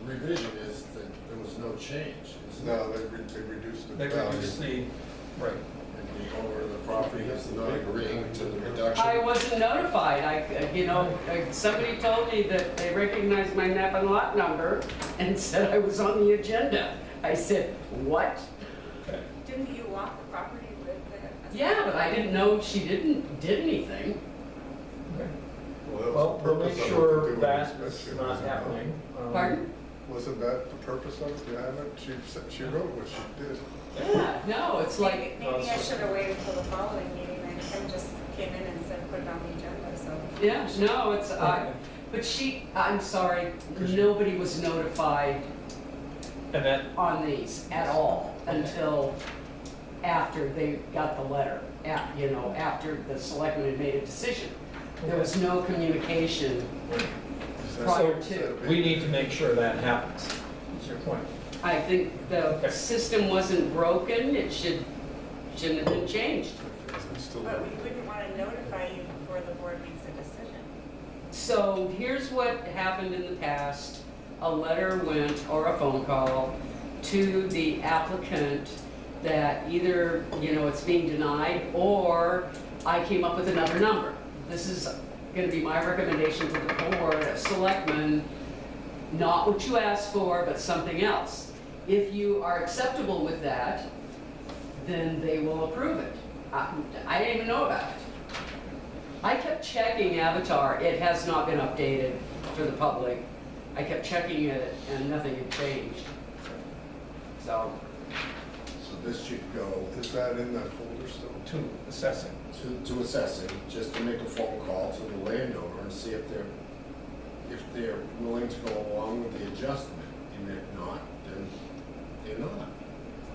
Speaker 2: revision is that there was no change. isn't it?
Speaker 9: No, they reduced the
Speaker 1: they
Speaker 9: value.
Speaker 1: reduce the, right.
Speaker 2: And the owner of the property is not agreeing to the reduction.
Speaker 3: I wasn't notified. Somebody told me that they recognized my map and lot number and said I was on the agenda. I said, what?
Speaker 1: Okay.
Speaker 11: Didn't you walk the property with the?
Speaker 3: Yeah, but I didn't know she did anything.
Speaker 1: Okay.
Speaker 9: Well, that
Speaker 1: Well,
Speaker 9: was the
Speaker 1: we'll make
Speaker 9: purpose of it,
Speaker 1: sure
Speaker 9: to do an
Speaker 1: that's
Speaker 9: inspection,
Speaker 1: not
Speaker 9: wasn't it?
Speaker 1: happening.
Speaker 3: Pardon?
Speaker 9: Wasn't that the purpose of it, to have it? She wrote what she did.
Speaker 3: Yeah, no, it's like,
Speaker 11: Maybe I should have waited until the following meeting, and Kim just came in and said put it on the agenda, so.
Speaker 3: yeah, no, it's, but I'm sorry, nobody was notified
Speaker 1: And that,
Speaker 3: on these at all until after they got the letter, after the selectmen had made a decision. There was no communication prior to.
Speaker 1: we need to make sure that happens, is your point.
Speaker 3: I think the system wasn't broken, it shouldn't have been changed.
Speaker 9: It's still-
Speaker 11: But we wouldn't want to notify you before the board makes a decision.
Speaker 3: So here's what happened in the past. A letter went, or a phone call, to the applicant that either, it's being denied, or I came up with another number. This is gonna be my recommendation to the board of selectmen, not what you asked for, but something else. If you are acceptable with that, then they will approve it. I didn't even know about it. I kept checking Avatar. It has not been updated for the public. I kept checking it and nothing had changed. So,
Speaker 2: So this should go
Speaker 9: Is that in that folder still?
Speaker 1: To assessing.
Speaker 2: to assessing, just to make a phone call to the landowner and see if they're willing to go along with the adjustment. And if not, then they're not.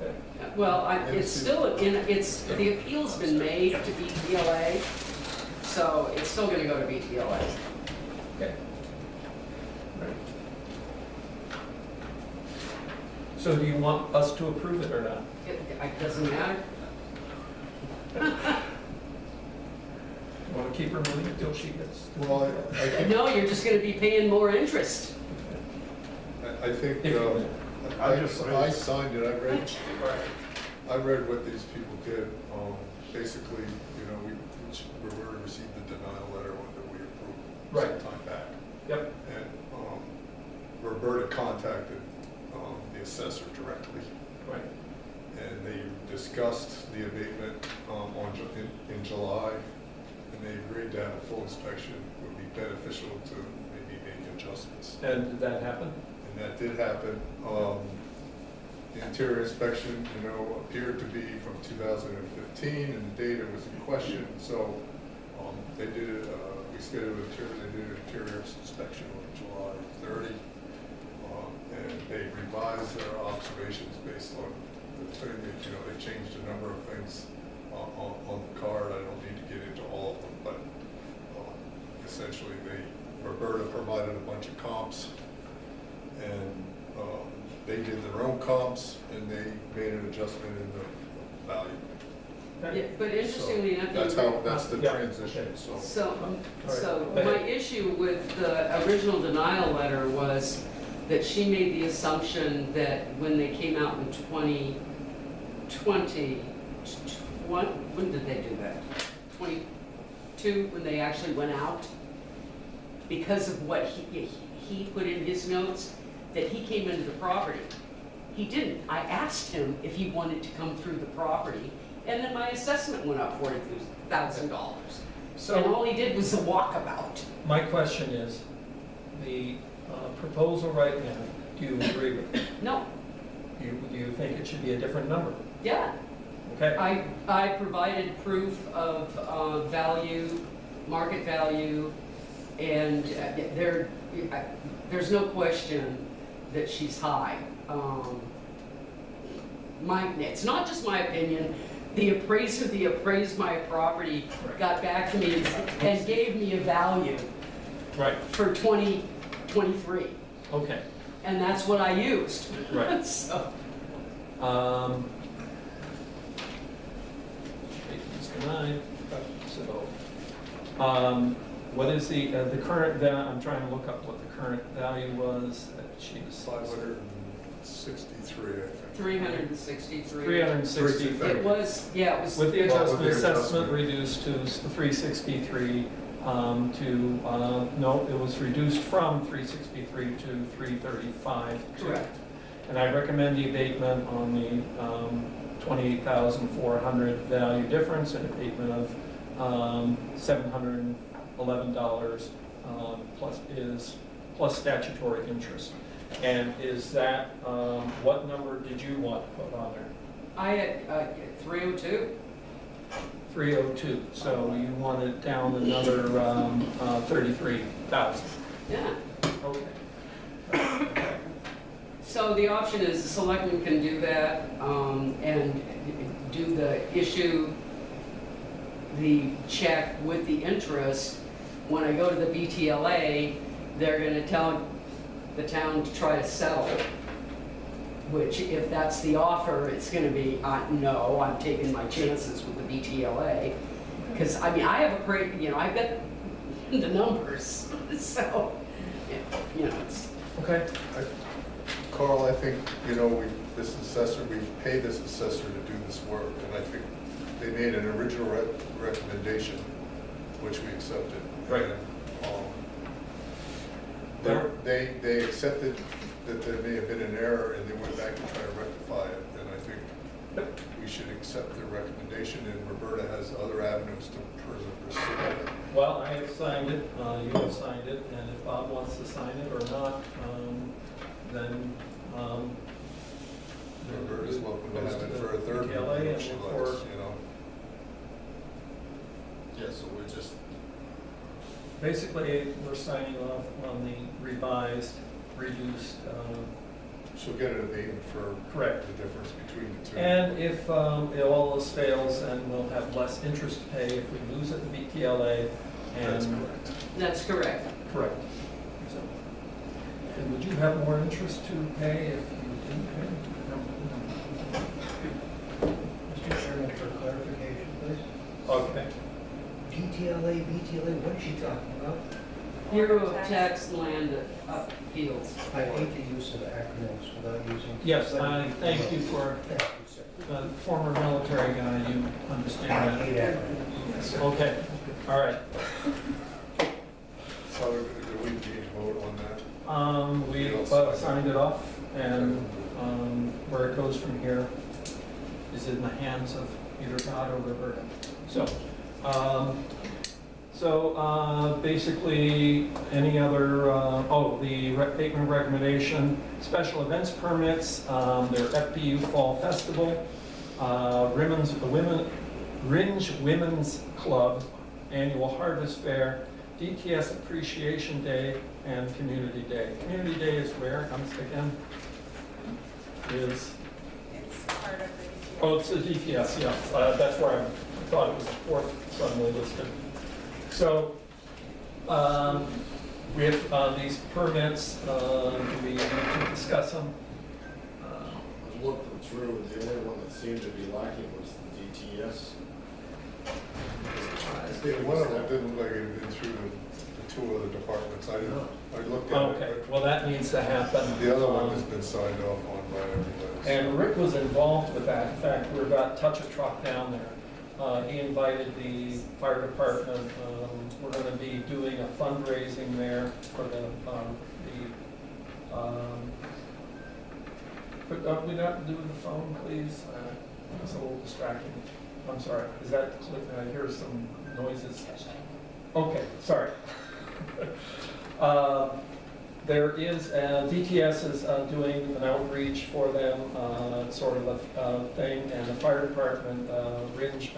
Speaker 1: Okay.
Speaker 3: well, it's still, the appeal's been made to BTLA, so it's still gonna go to BTLA.
Speaker 1: Okay. Right. So do you want us to approve it or not?
Speaker 3: It doesn't matter.
Speaker 1: Want to want to keep her money until she gets?
Speaker 9: Well, I think,
Speaker 3: No, you're just gonna be paying more interest.
Speaker 9: I think,
Speaker 1: If you-
Speaker 9: I signed it, I read what these people did. Basically, you know, we received the denial letter that we approved
Speaker 1: Right.
Speaker 9: some time back.
Speaker 1: Yep.
Speaker 9: And Roberta contacted the assessor directly,
Speaker 1: Right.
Speaker 9: and they discussed the abatement in July, and they agreed to have a full inspection would be beneficial to maybe make adjustments.
Speaker 1: And did that happen?
Speaker 9: And that did happen. The interior inspection, you know, appeared to be from 2015, and the data was in question. So they did, we scheduled they did an interior inspection on July 30, and they revised their observations based on the thing that, you know, they changed a number of things on the card. I don't need to get into all of them, but essentially Roberta provided a bunch of comps, and they did their own comps, and they made an adjustment in the value.
Speaker 3: Yeah, but interestingly enough.
Speaker 9: That's the
Speaker 1: Yeah.
Speaker 9: transition, so.
Speaker 3: So
Speaker 1: All right.
Speaker 3: my issue with the original denial letter was that she made the assumption that when they came out in 2020, when did they do that? 22, when they actually went out? Because of what he put in his notes, that he came into the property. He didn't. I asked him if he wanted to come through the property, and then my assessment went up $40,000. And all he did was a walkabout.
Speaker 1: My question is, the proposal right now, do you agree with it?
Speaker 3: No,
Speaker 1: Do you think it should be a different number?
Speaker 3: yeah.
Speaker 1: Okay?
Speaker 3: I provided proof of value, market value, and there's no question that she's high. It's not just my opinion. The appraiser that appraised my property got back to me and gave me a value
Speaker 1: Right,
Speaker 3: for 2023,
Speaker 1: okay,
Speaker 3: and that's what I used.
Speaker 1: Right.
Speaker 3: So,
Speaker 1: what is the current value? I'm trying to look up what the current value was that she's.
Speaker 9: 563, I think.
Speaker 3: 363.
Speaker 1: 360.
Speaker 3: It was, yeah, it was.
Speaker 1: With the adjustment,
Speaker 9: With the
Speaker 1: assessment
Speaker 9: adjustment.
Speaker 1: reduced to 363, no, it was reduced from 363 to 335.
Speaker 3: Correct.
Speaker 1: And I recommend the abatement on the 28,400 value difference, an abatement of $711 plus statutory interest. And is that, what number did you want to put on there?
Speaker 3: I had 302.
Speaker 1: 302, so you want it down another 33,000.
Speaker 3: Yeah.
Speaker 1: Okay.
Speaker 3: So the option is the selectmen can do that and do the check with the interest. When I go to the BTLA, they're going to tell the town to try to settle, which if that's the offer, it's going to be, no, I'm taking my chances with the BTLA. Because, I mean, I have a pretty, I've got the numbers, so, it's.
Speaker 1: Okay.
Speaker 9: Carl, I think, we paid this assessor to do this work, and I think they made an original recommendation, which we accepted.
Speaker 1: Right.
Speaker 9: And, they accepted that there may have been an error, and they went back to try to rectify it, and I think we should accept their recommendation, and Roberta has other avenues to pursue.
Speaker 1: Well, I have signed it, you have signed it, and if Bob wants to sign it or not, then
Speaker 9: Roberta's welcome to
Speaker 1: goes
Speaker 9: have
Speaker 1: to
Speaker 9: it
Speaker 1: the
Speaker 9: for a third
Speaker 1: BTLA
Speaker 9: meeting
Speaker 1: and
Speaker 9: if she
Speaker 1: look
Speaker 9: likes,
Speaker 1: for-
Speaker 2: Yeah, so we're just,
Speaker 1: basically, we're signing off on the revised, reduced,
Speaker 9: she'll get an abatement for
Speaker 1: correct.
Speaker 9: the difference between the two.
Speaker 1: And if all this fails, then we'll have less interest to pay if we lose at the BTLA.
Speaker 9: That's
Speaker 1: And
Speaker 9: correct.
Speaker 3: That's correct.
Speaker 1: correct. So, and would you have more interest to pay if you didn't pay?
Speaker 13: Mr. Chairman, for clarification, please.
Speaker 1: Okay.
Speaker 13: Do you
Speaker 15: DTLA, BTLA, what is she talking about?
Speaker 3: Bureau of Tax Land Appeals.
Speaker 15: I hate the use of acronyms without using.
Speaker 1: Yes, I thank you for,
Speaker 15: Thank you, sir.
Speaker 1: former military guy, you understand
Speaker 15: I
Speaker 1: that.
Speaker 15: hate acronyms.
Speaker 1: Yes, okay, all right.
Speaker 9: So do we need to vote on that?
Speaker 1: We signed it off, and where it goes from here is in the hands of either Todd or Roberta. So basically, any other, the statement of recommendation, special events permits, their FPU Fall Festival, Rindge Women's Club Annual Harvest Fair, DTS Appreciation Day, and Community Day. Community Day is where, again, is?
Speaker 11: It's part of the DTS.
Speaker 1: Oh, it's the DTS, yeah. That's where I thought it was the fourth suddenly listed. So, with these permits, do we need to discuss them?
Speaker 2: I was looking through, the only one that seemed to be lacking was the DTS.
Speaker 9: One of them didn't look like it had been through the two other departments. I looked at it.
Speaker 1: Okay, well, that needs to happen.
Speaker 9: The other one has been signed off on by everybody.
Speaker 1: And Rick was involved with that. In fact, we're about to touch a truck down there. He invited the fire department. We're going to be doing a fundraising there for could we not do the phone, please? It's a little distracting. I'm sorry. Is that click? I hear some noises. Okay, sorry. There is, DTS is doing an outreach for them, sort of a thing, and the fire department, the Rindge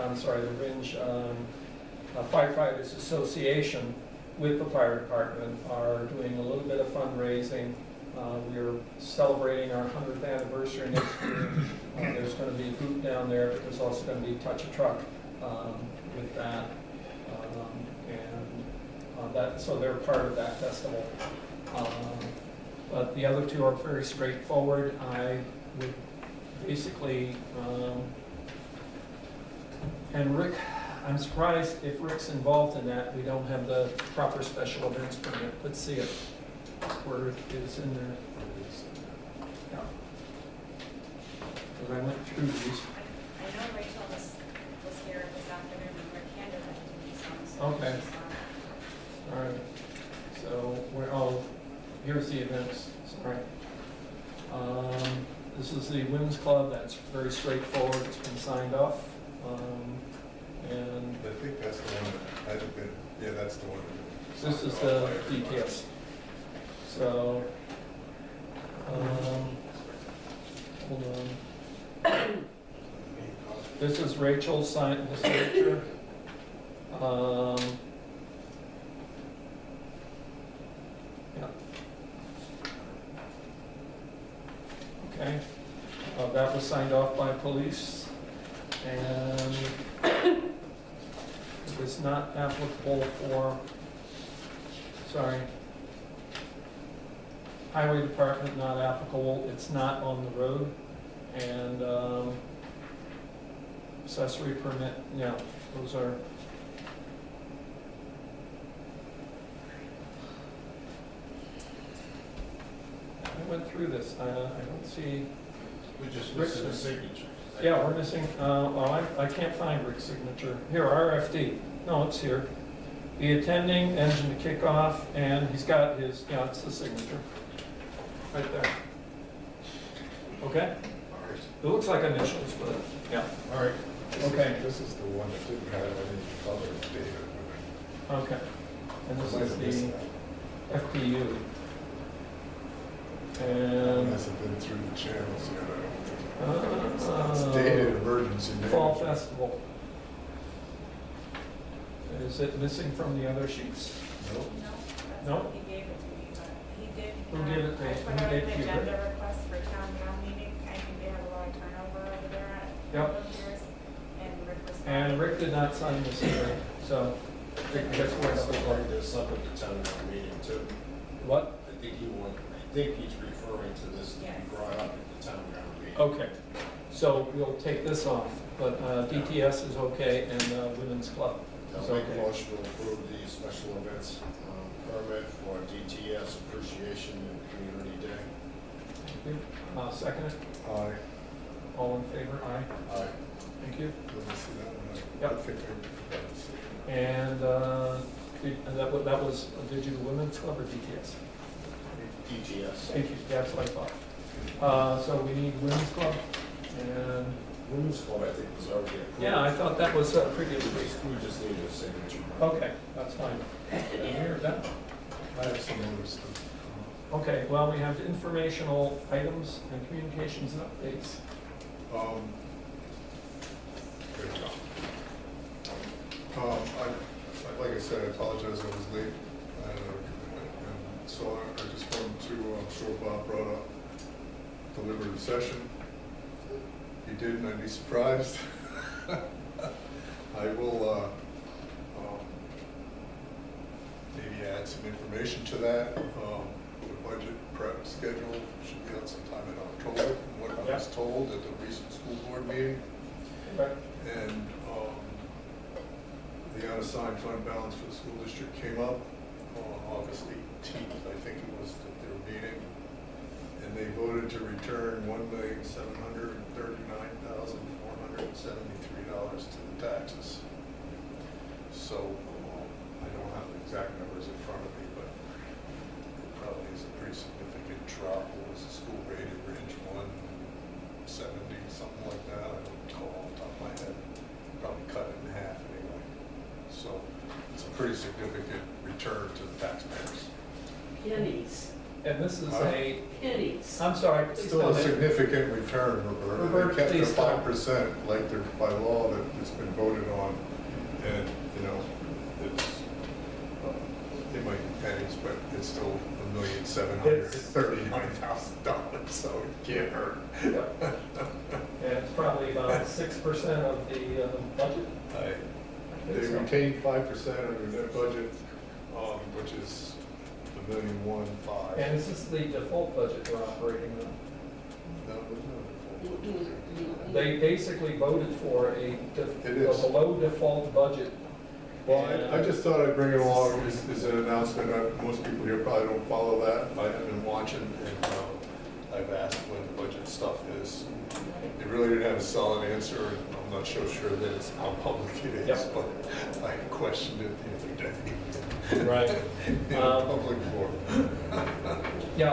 Speaker 1: Firefighters Association with the fire department are doing a little bit of fundraising. We're celebrating our 100th anniversary next year. There's going to be a group down there, but there's also going to be Touch a Truck with that. So they're part of that festival. But the other two are very straightforward. I would basically, and Rick, I'm surprised if Rick's involved in that. We don't have the proper special events permit. Let's see it, where it is in there. Yeah. Because I went through these.
Speaker 11: I know Rachel was here this afternoon and Rick handed that to me, so
Speaker 1: Okay. All right, so here's the events, sorry. This is the Women's Club, that's very straightforward, it's been signed off. And
Speaker 9: I think that's the one that hasn't been, yeah, that's the one.
Speaker 1: this is the DTS. So, hold on. This is Rachel's signature. Yeah. Okay. That was signed off by police, and it was not applicable for, sorry, highway department not applicable, it's not on the road, and accessory permit, yeah, those are. I went through this, I don't see.
Speaker 2: We just missing a signature.
Speaker 1: Yeah, we're missing, I can't find Rick's signature. Here, RFD, no, it's here. The attending, engine to kickoff, and he's got his, yeah, it's the signature. Right there. Okay?
Speaker 2: All right.
Speaker 1: It looks like initials, but, yeah.
Speaker 2: All right.
Speaker 1: Okay.
Speaker 9: This is the one that didn't have any color data.
Speaker 1: Okay. And this
Speaker 9: Might
Speaker 1: is
Speaker 9: have missed
Speaker 1: the
Speaker 9: that.
Speaker 1: FPU.
Speaker 9: It
Speaker 1: And
Speaker 9: hasn't been through the channels yet, I don't think. It's dated emergency
Speaker 1: Fall
Speaker 9: management.
Speaker 1: Festival. Is it missing from the other sheets?
Speaker 9: Nope.
Speaker 11: No, that's
Speaker 1: No?
Speaker 11: what he gave it to me, but he did.
Speaker 1: Who gave it to you?
Speaker 11: I put
Speaker 1: Who
Speaker 11: out
Speaker 1: gave
Speaker 11: an
Speaker 1: it to you?
Speaker 11: agenda request for town meeting. I think they have a lot of turnover over there at
Speaker 1: Yep.
Speaker 11: volunteers, and Rick was.
Speaker 1: And Rick did not sign this either, so I guess we're
Speaker 2: That's
Speaker 1: still
Speaker 2: like there's something to town meeting too.
Speaker 1: What?
Speaker 2: I think he's referring to this to be
Speaker 11: Yes.
Speaker 2: brought up at the town meeting.
Speaker 1: Okay, so we'll take this off, but DTS is okay and Women's Club.
Speaker 2: I'll make a motion to approve the special events permit for DTS Appreciation and Community Day.
Speaker 1: Thank you. Second it?
Speaker 9: Aye.
Speaker 1: All in favor? Aye.
Speaker 2: Aye.
Speaker 1: Thank you.
Speaker 9: Let me see that one.
Speaker 1: Yep.
Speaker 9: I think I forgot to see it.
Speaker 1: And that was, did you do Women's Club or DTS?
Speaker 2: DTS.
Speaker 1: Thank you, that's what I thought. So we need Women's Club, and,
Speaker 2: Women's Club, I think, was already approved.
Speaker 1: yeah, I thought that was previously.
Speaker 2: We just need a signature.
Speaker 1: Okay, that's fine. And here, that,
Speaker 9: I have some other stuff.
Speaker 1: okay, well, we have informational items and communications and updates.
Speaker 9: There we go. Like I said, I apologize, I was late. I had another commitment, and so I just wanted to, I'm sure Bob brought up deliberative session. If he didn't, I'd be surprised. I will maybe add some information to that. The budget prep schedule should be out sometime in October, from what I was told at the recent school board meeting.
Speaker 1: Okay.
Speaker 9: And the unassigned fund balance for the school district came up on August 18th, I think it was, at their meeting. And they voted to return $1,739,473 to the taxes. So I don't have the exact numbers in front of me, but it probably is a pretty significant drop. What was the school rated Rindge 170, something like that? I don't recall off the top of my head. Probably cut it in half anyway. So it's a pretty significant return to the taxpayers.
Speaker 3: Pennies,
Speaker 1: And this is
Speaker 9: Huh?
Speaker 3: pennies.
Speaker 1: I'm sorry, please
Speaker 9: Still a
Speaker 1: don't.
Speaker 9: significant return, Roberta.
Speaker 1: Roberta,
Speaker 9: They kept
Speaker 1: please
Speaker 9: their
Speaker 1: don't.
Speaker 9: 5% like they're by law that it's been voted on. And, you know, it's, it might be pennies, but it's still $1,739,000, so it can't hurt.
Speaker 1: Yep. And it's probably about 6% of the budget.
Speaker 9: They
Speaker 1: so.
Speaker 9: retained 5% of their net budget, which is $1,105,000.
Speaker 1: And is this the default budget we're operating on?
Speaker 9: No, it was not.
Speaker 1: They basically voted for a
Speaker 9: It is.
Speaker 1: below default budget.
Speaker 9: Well, I just thought I'd bring it along as an announcement. Most people here probably don't follow that. I have been watching, and I've asked when the budget stuff is. They really didn't have a solid answer, and I'm not so sure that it's how public it is,
Speaker 1: Yep.
Speaker 9: but I questioned it the other day.
Speaker 1: Right.
Speaker 9: In a public forum.
Speaker 1: Yeah,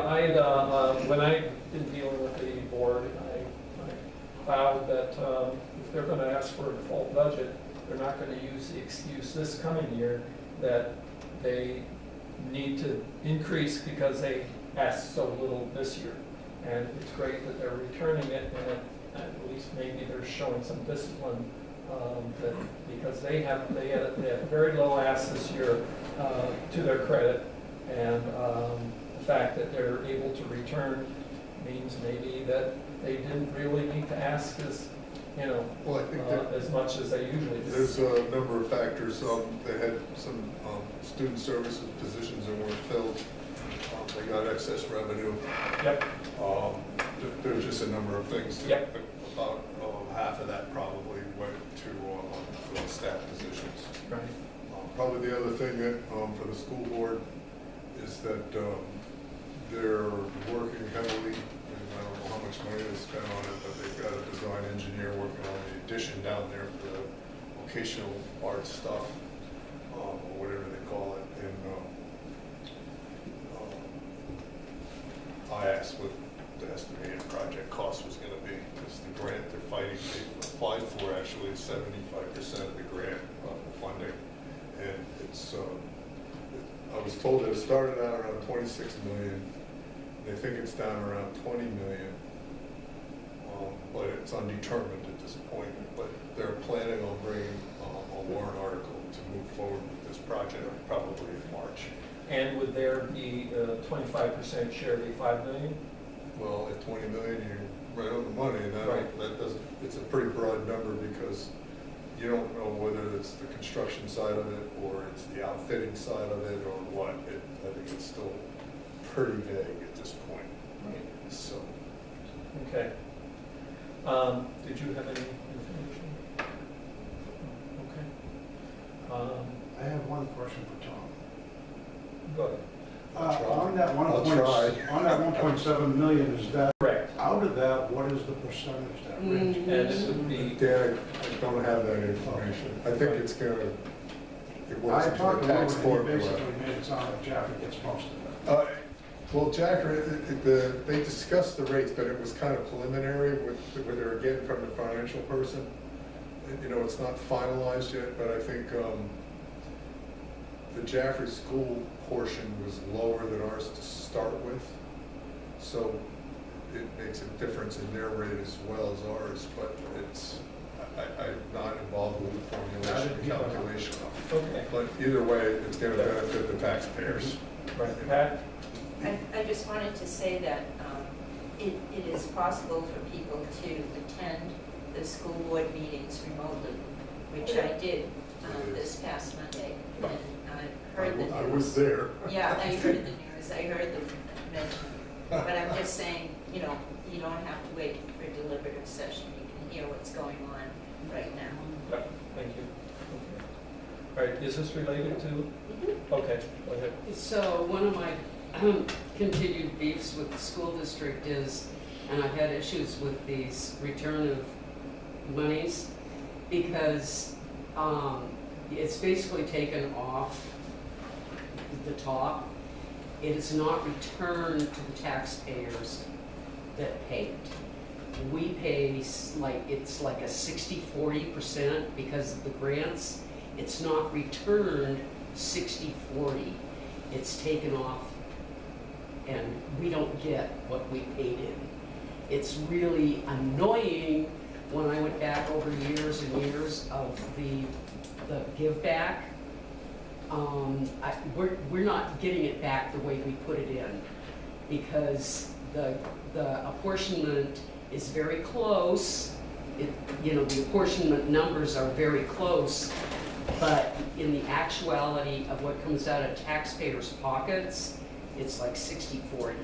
Speaker 1: when I did dealing with the board, I vowed that if they're gonna ask for a default budget, they're not gonna use the excuse this coming year that they need to increase because they asked so little this year. And it's great that they're returning it, and at least maybe they're showing some discipline, that, because they had very low asks this year, to their credit. And the fact that they're able to return means maybe that they didn't really need to ask as,
Speaker 9: Well, I think that
Speaker 1: as much as they usually do.
Speaker 9: there's a number of factors. They had some student services positions that weren't filled. They got excess revenue.
Speaker 1: Yep.
Speaker 9: There's just a number of things.
Speaker 1: Yep.
Speaker 9: About half of that probably went to fill staff positions.
Speaker 1: Right.
Speaker 9: Probably the other thing that, for the school board, is that they're working heavily, and I don't know how much money they spent on it, but they've got a design engineer working on the addition down there for the vocational arts stuff, or whatever they call it. And I asked what the estimated project cost was gonna be, because the grant they're fighting, they applied for actually is 75% of the grant funding. And it's, I was told it started out around 26 million. They think it's down around 20 million. But it's undetermined at this point. But they're planning on bringing a warrant article to move forward with this project, probably in March.
Speaker 1: And would there be a 25% share, be 5 million?
Speaker 9: Well, at 20 million, you're right on the money, and
Speaker 1: Right.
Speaker 9: that doesn't, it's a pretty broad number because you don't know whether it's the construction side of it or it's the outfitting side of it or what. I think it's still pretty vague at this point.
Speaker 1: Right.
Speaker 9: So,
Speaker 1: Okay. Did you have any information? Okay.
Speaker 13: one question for Tom.
Speaker 1: Go ahead.
Speaker 13: On that
Speaker 2: I'll try.
Speaker 13: on that 1.7 million, is that,
Speaker 1: Correct.
Speaker 13: out of that, what is the percentage that Rindge?
Speaker 1: And it would be,
Speaker 9: Dan, I don't have that information. I think it's gonna, it works
Speaker 13: I
Speaker 9: into
Speaker 13: talked
Speaker 9: the
Speaker 13: to
Speaker 9: tax
Speaker 13: him, and he
Speaker 9: formula.
Speaker 13: basically made it sound like Jaffa gets most of it.
Speaker 9: Well, Jack, they discussed the rates, but it was kind of preliminary with what they were getting from the financial person. You know, it's not finalized yet, but I think the Jaffrey School portion was lower than ours to start with. So it makes a difference in their rate as well as ours, but it's, I'm not involved with the formulation calculation of it.
Speaker 1: okay.
Speaker 9: But either way, it's gonna benefit the taxpayers.
Speaker 1: Right, Pat?
Speaker 8: I just wanted to say that it is possible for people to attend the school board meetings remotely, which I did this past Monday. And I heard the news.
Speaker 9: I was there.
Speaker 8: Yeah, I heard the news, I heard the mention. But I'm just saying, you know, you don't have to wait for a deliberative session. You can hear what's going on right now.
Speaker 1: Yeah, thank you. Okay. All right, is this related to? Okay, go ahead.
Speaker 3: So one of my continued beefs with the school district is, and I've had issues with these return of monies, because it's basically taken off the top. It is not returned to the taxpayers that pay it. We pay it's like a 60-40% because of the grants. It's not returned 60-40. It's taken off and we don't get what we paid in. It's really annoying when I went back over years and years of the give back. We're not getting it back the way we put it in, because the apportionment is very close. You know, the apportionment numbers are very close, but in the actuality of what comes out of taxpayers' pockets, it's like 60-40.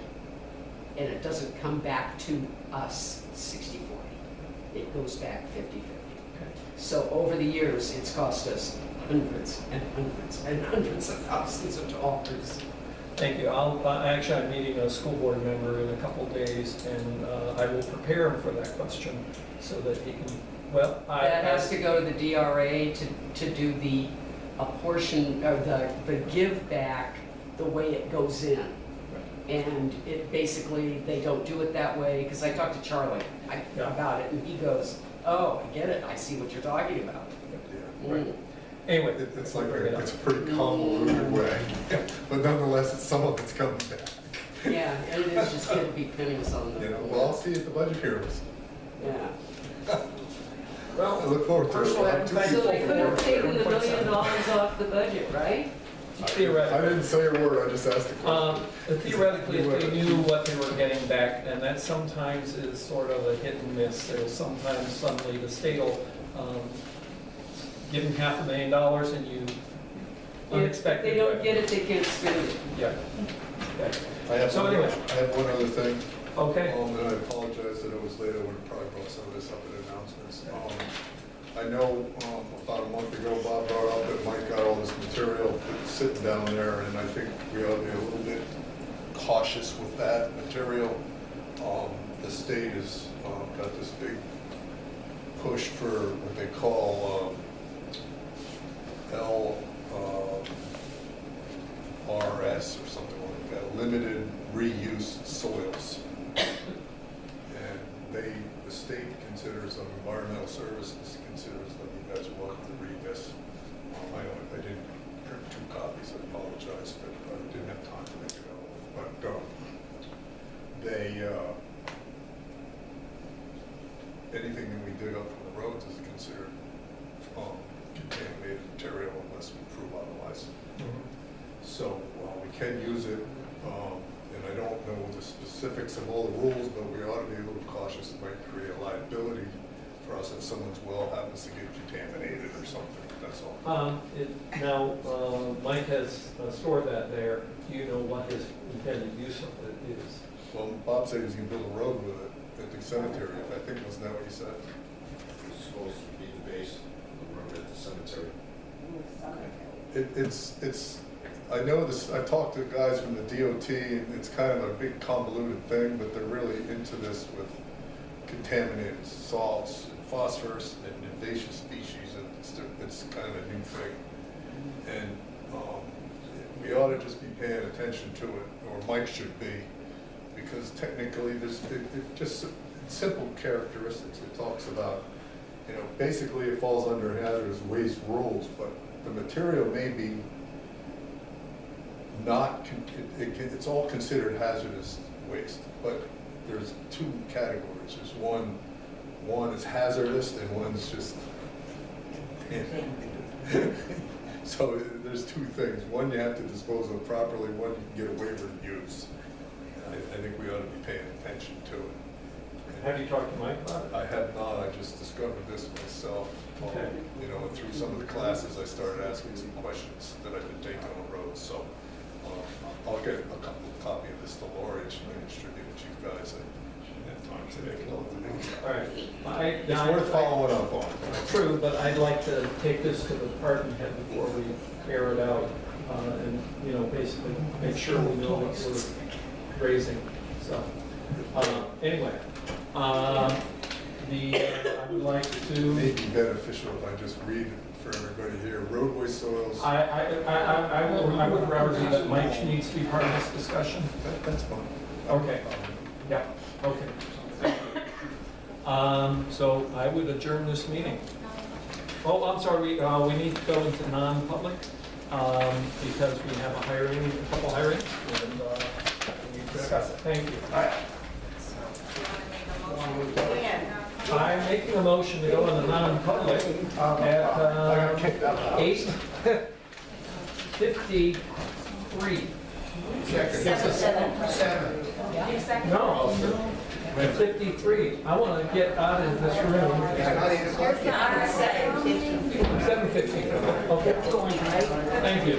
Speaker 3: And it doesn't come back to us 60-40. It goes back 50-50. So over the years, it's cost us hundreds and hundreds and hundreds of thousands of dollars.
Speaker 1: Thank you. Actually, I'm meeting a school board member in a couple days, and I will prepare him for that question so that he can, well,
Speaker 3: That has to go to the DRA to do the apportion, or the give back the way it goes in. And it basically, they don't do it that way, because I talked to Charlie about it, and he goes, oh, I get it, I see what you're talking about.
Speaker 9: Yeah.
Speaker 1: Right. Anyway,
Speaker 9: It's like it's a pretty convoluted way, but nonetheless, some of it's coming back.
Speaker 3: Yeah, and it is just gonna be pennies on the.
Speaker 9: You know, well, I'll see you at the budget hearings.
Speaker 3: Yeah.
Speaker 9: Well, I look forward to it.
Speaker 1: Personally, I'm
Speaker 3: So they could have taken the $1 million off the budget, right?
Speaker 9: I
Speaker 1: theoretically.
Speaker 9: didn't say a word, I just asked a question.
Speaker 1: Theoretically, if they knew what they were getting back, and that sometimes is sort of a hit and miss. There's sometimes suddenly the state will give them $500,000 and you unexpected.
Speaker 3: If they don't get it, they can't spend it.
Speaker 1: Yeah. Okay.
Speaker 9: I
Speaker 1: anyway.
Speaker 9: have one other thing.
Speaker 1: Okay.
Speaker 9: And I apologize that it was late, I would have probably brought some of this up in announcements. I know about a month ago, Bob brought up that Mike got all this material sitting down there, and I think we ought to be a little bit cautious with that material. The state has got this big push for what they call LRS or something like that, limited reuse soils. And the state considers, environmental services considers them, you guys are welcome to read this. I didn't print 2 copies, I apologize, but I didn't have time to make it all. But anything that we dig up from the roads is considered contaminated material unless we prove otherwise. So we can use it, and I don't know the specifics of all the rules, but we ought to be a little cautious. It might create a liability for us if someone's well happens to get contaminated or something, that's all.
Speaker 1: Now, Mike has stored that there. Do you know what his intended use of it is?
Speaker 9: Well, Bob said he's gonna build a road with it at the cemetery, I think, wasn't that what he said?
Speaker 2: It's supposed to be the base of the road at the cemetery.
Speaker 9: it's, I know this, I've talked to guys from the DOT, and it's kind of a big convoluted thing, but they're really into this with contaminated salts, and phosphorus, and invasive species, and it's kind of a new thing. And we ought to just be paying attention to it, or Mike should be, because technically there's, it just simple characteristics. It talks about, you know, basically it falls under hazardous waste rules, but the material may be not, it's all considered hazardous waste, but there's two categories. There's one is hazardous and one's just so there's two things. One you have to dispose of properly, one you can get a waiver to use. I think we ought to be paying attention to it.
Speaker 1: Have you talked to Mike about it?
Speaker 9: I have not, I just discovered this myself.
Speaker 1: Okay.
Speaker 9: You know, and through some of the classes, I started asking some questions that I've been taking on the road, so I'll get a copy of this to Lori, and she can distribute it to you guys. I didn't have time today.
Speaker 1: All right.
Speaker 9: It's worth following up on.
Speaker 1: True, but I'd like to take this to the department head before we air it out, and, you know, basically make sure we know what we're raising, so. Anyway, I would like to.
Speaker 9: It may be beneficial if I just read it for everybody here. Roadway soils.
Speaker 1: I would rather that Mike needs to be part of this discussion.
Speaker 9: That's fine.
Speaker 1: Okay, yeah, okay. So I would adjourn this meeting. Oh, I'm sorry, we need to go into non-public, because we have a couple hirings, and we need to discuss it. Thank you. I'm making a motion to go into non-public at 8:53. No, at 53. I want to get out of this room. 7:50. Okay. Thank you.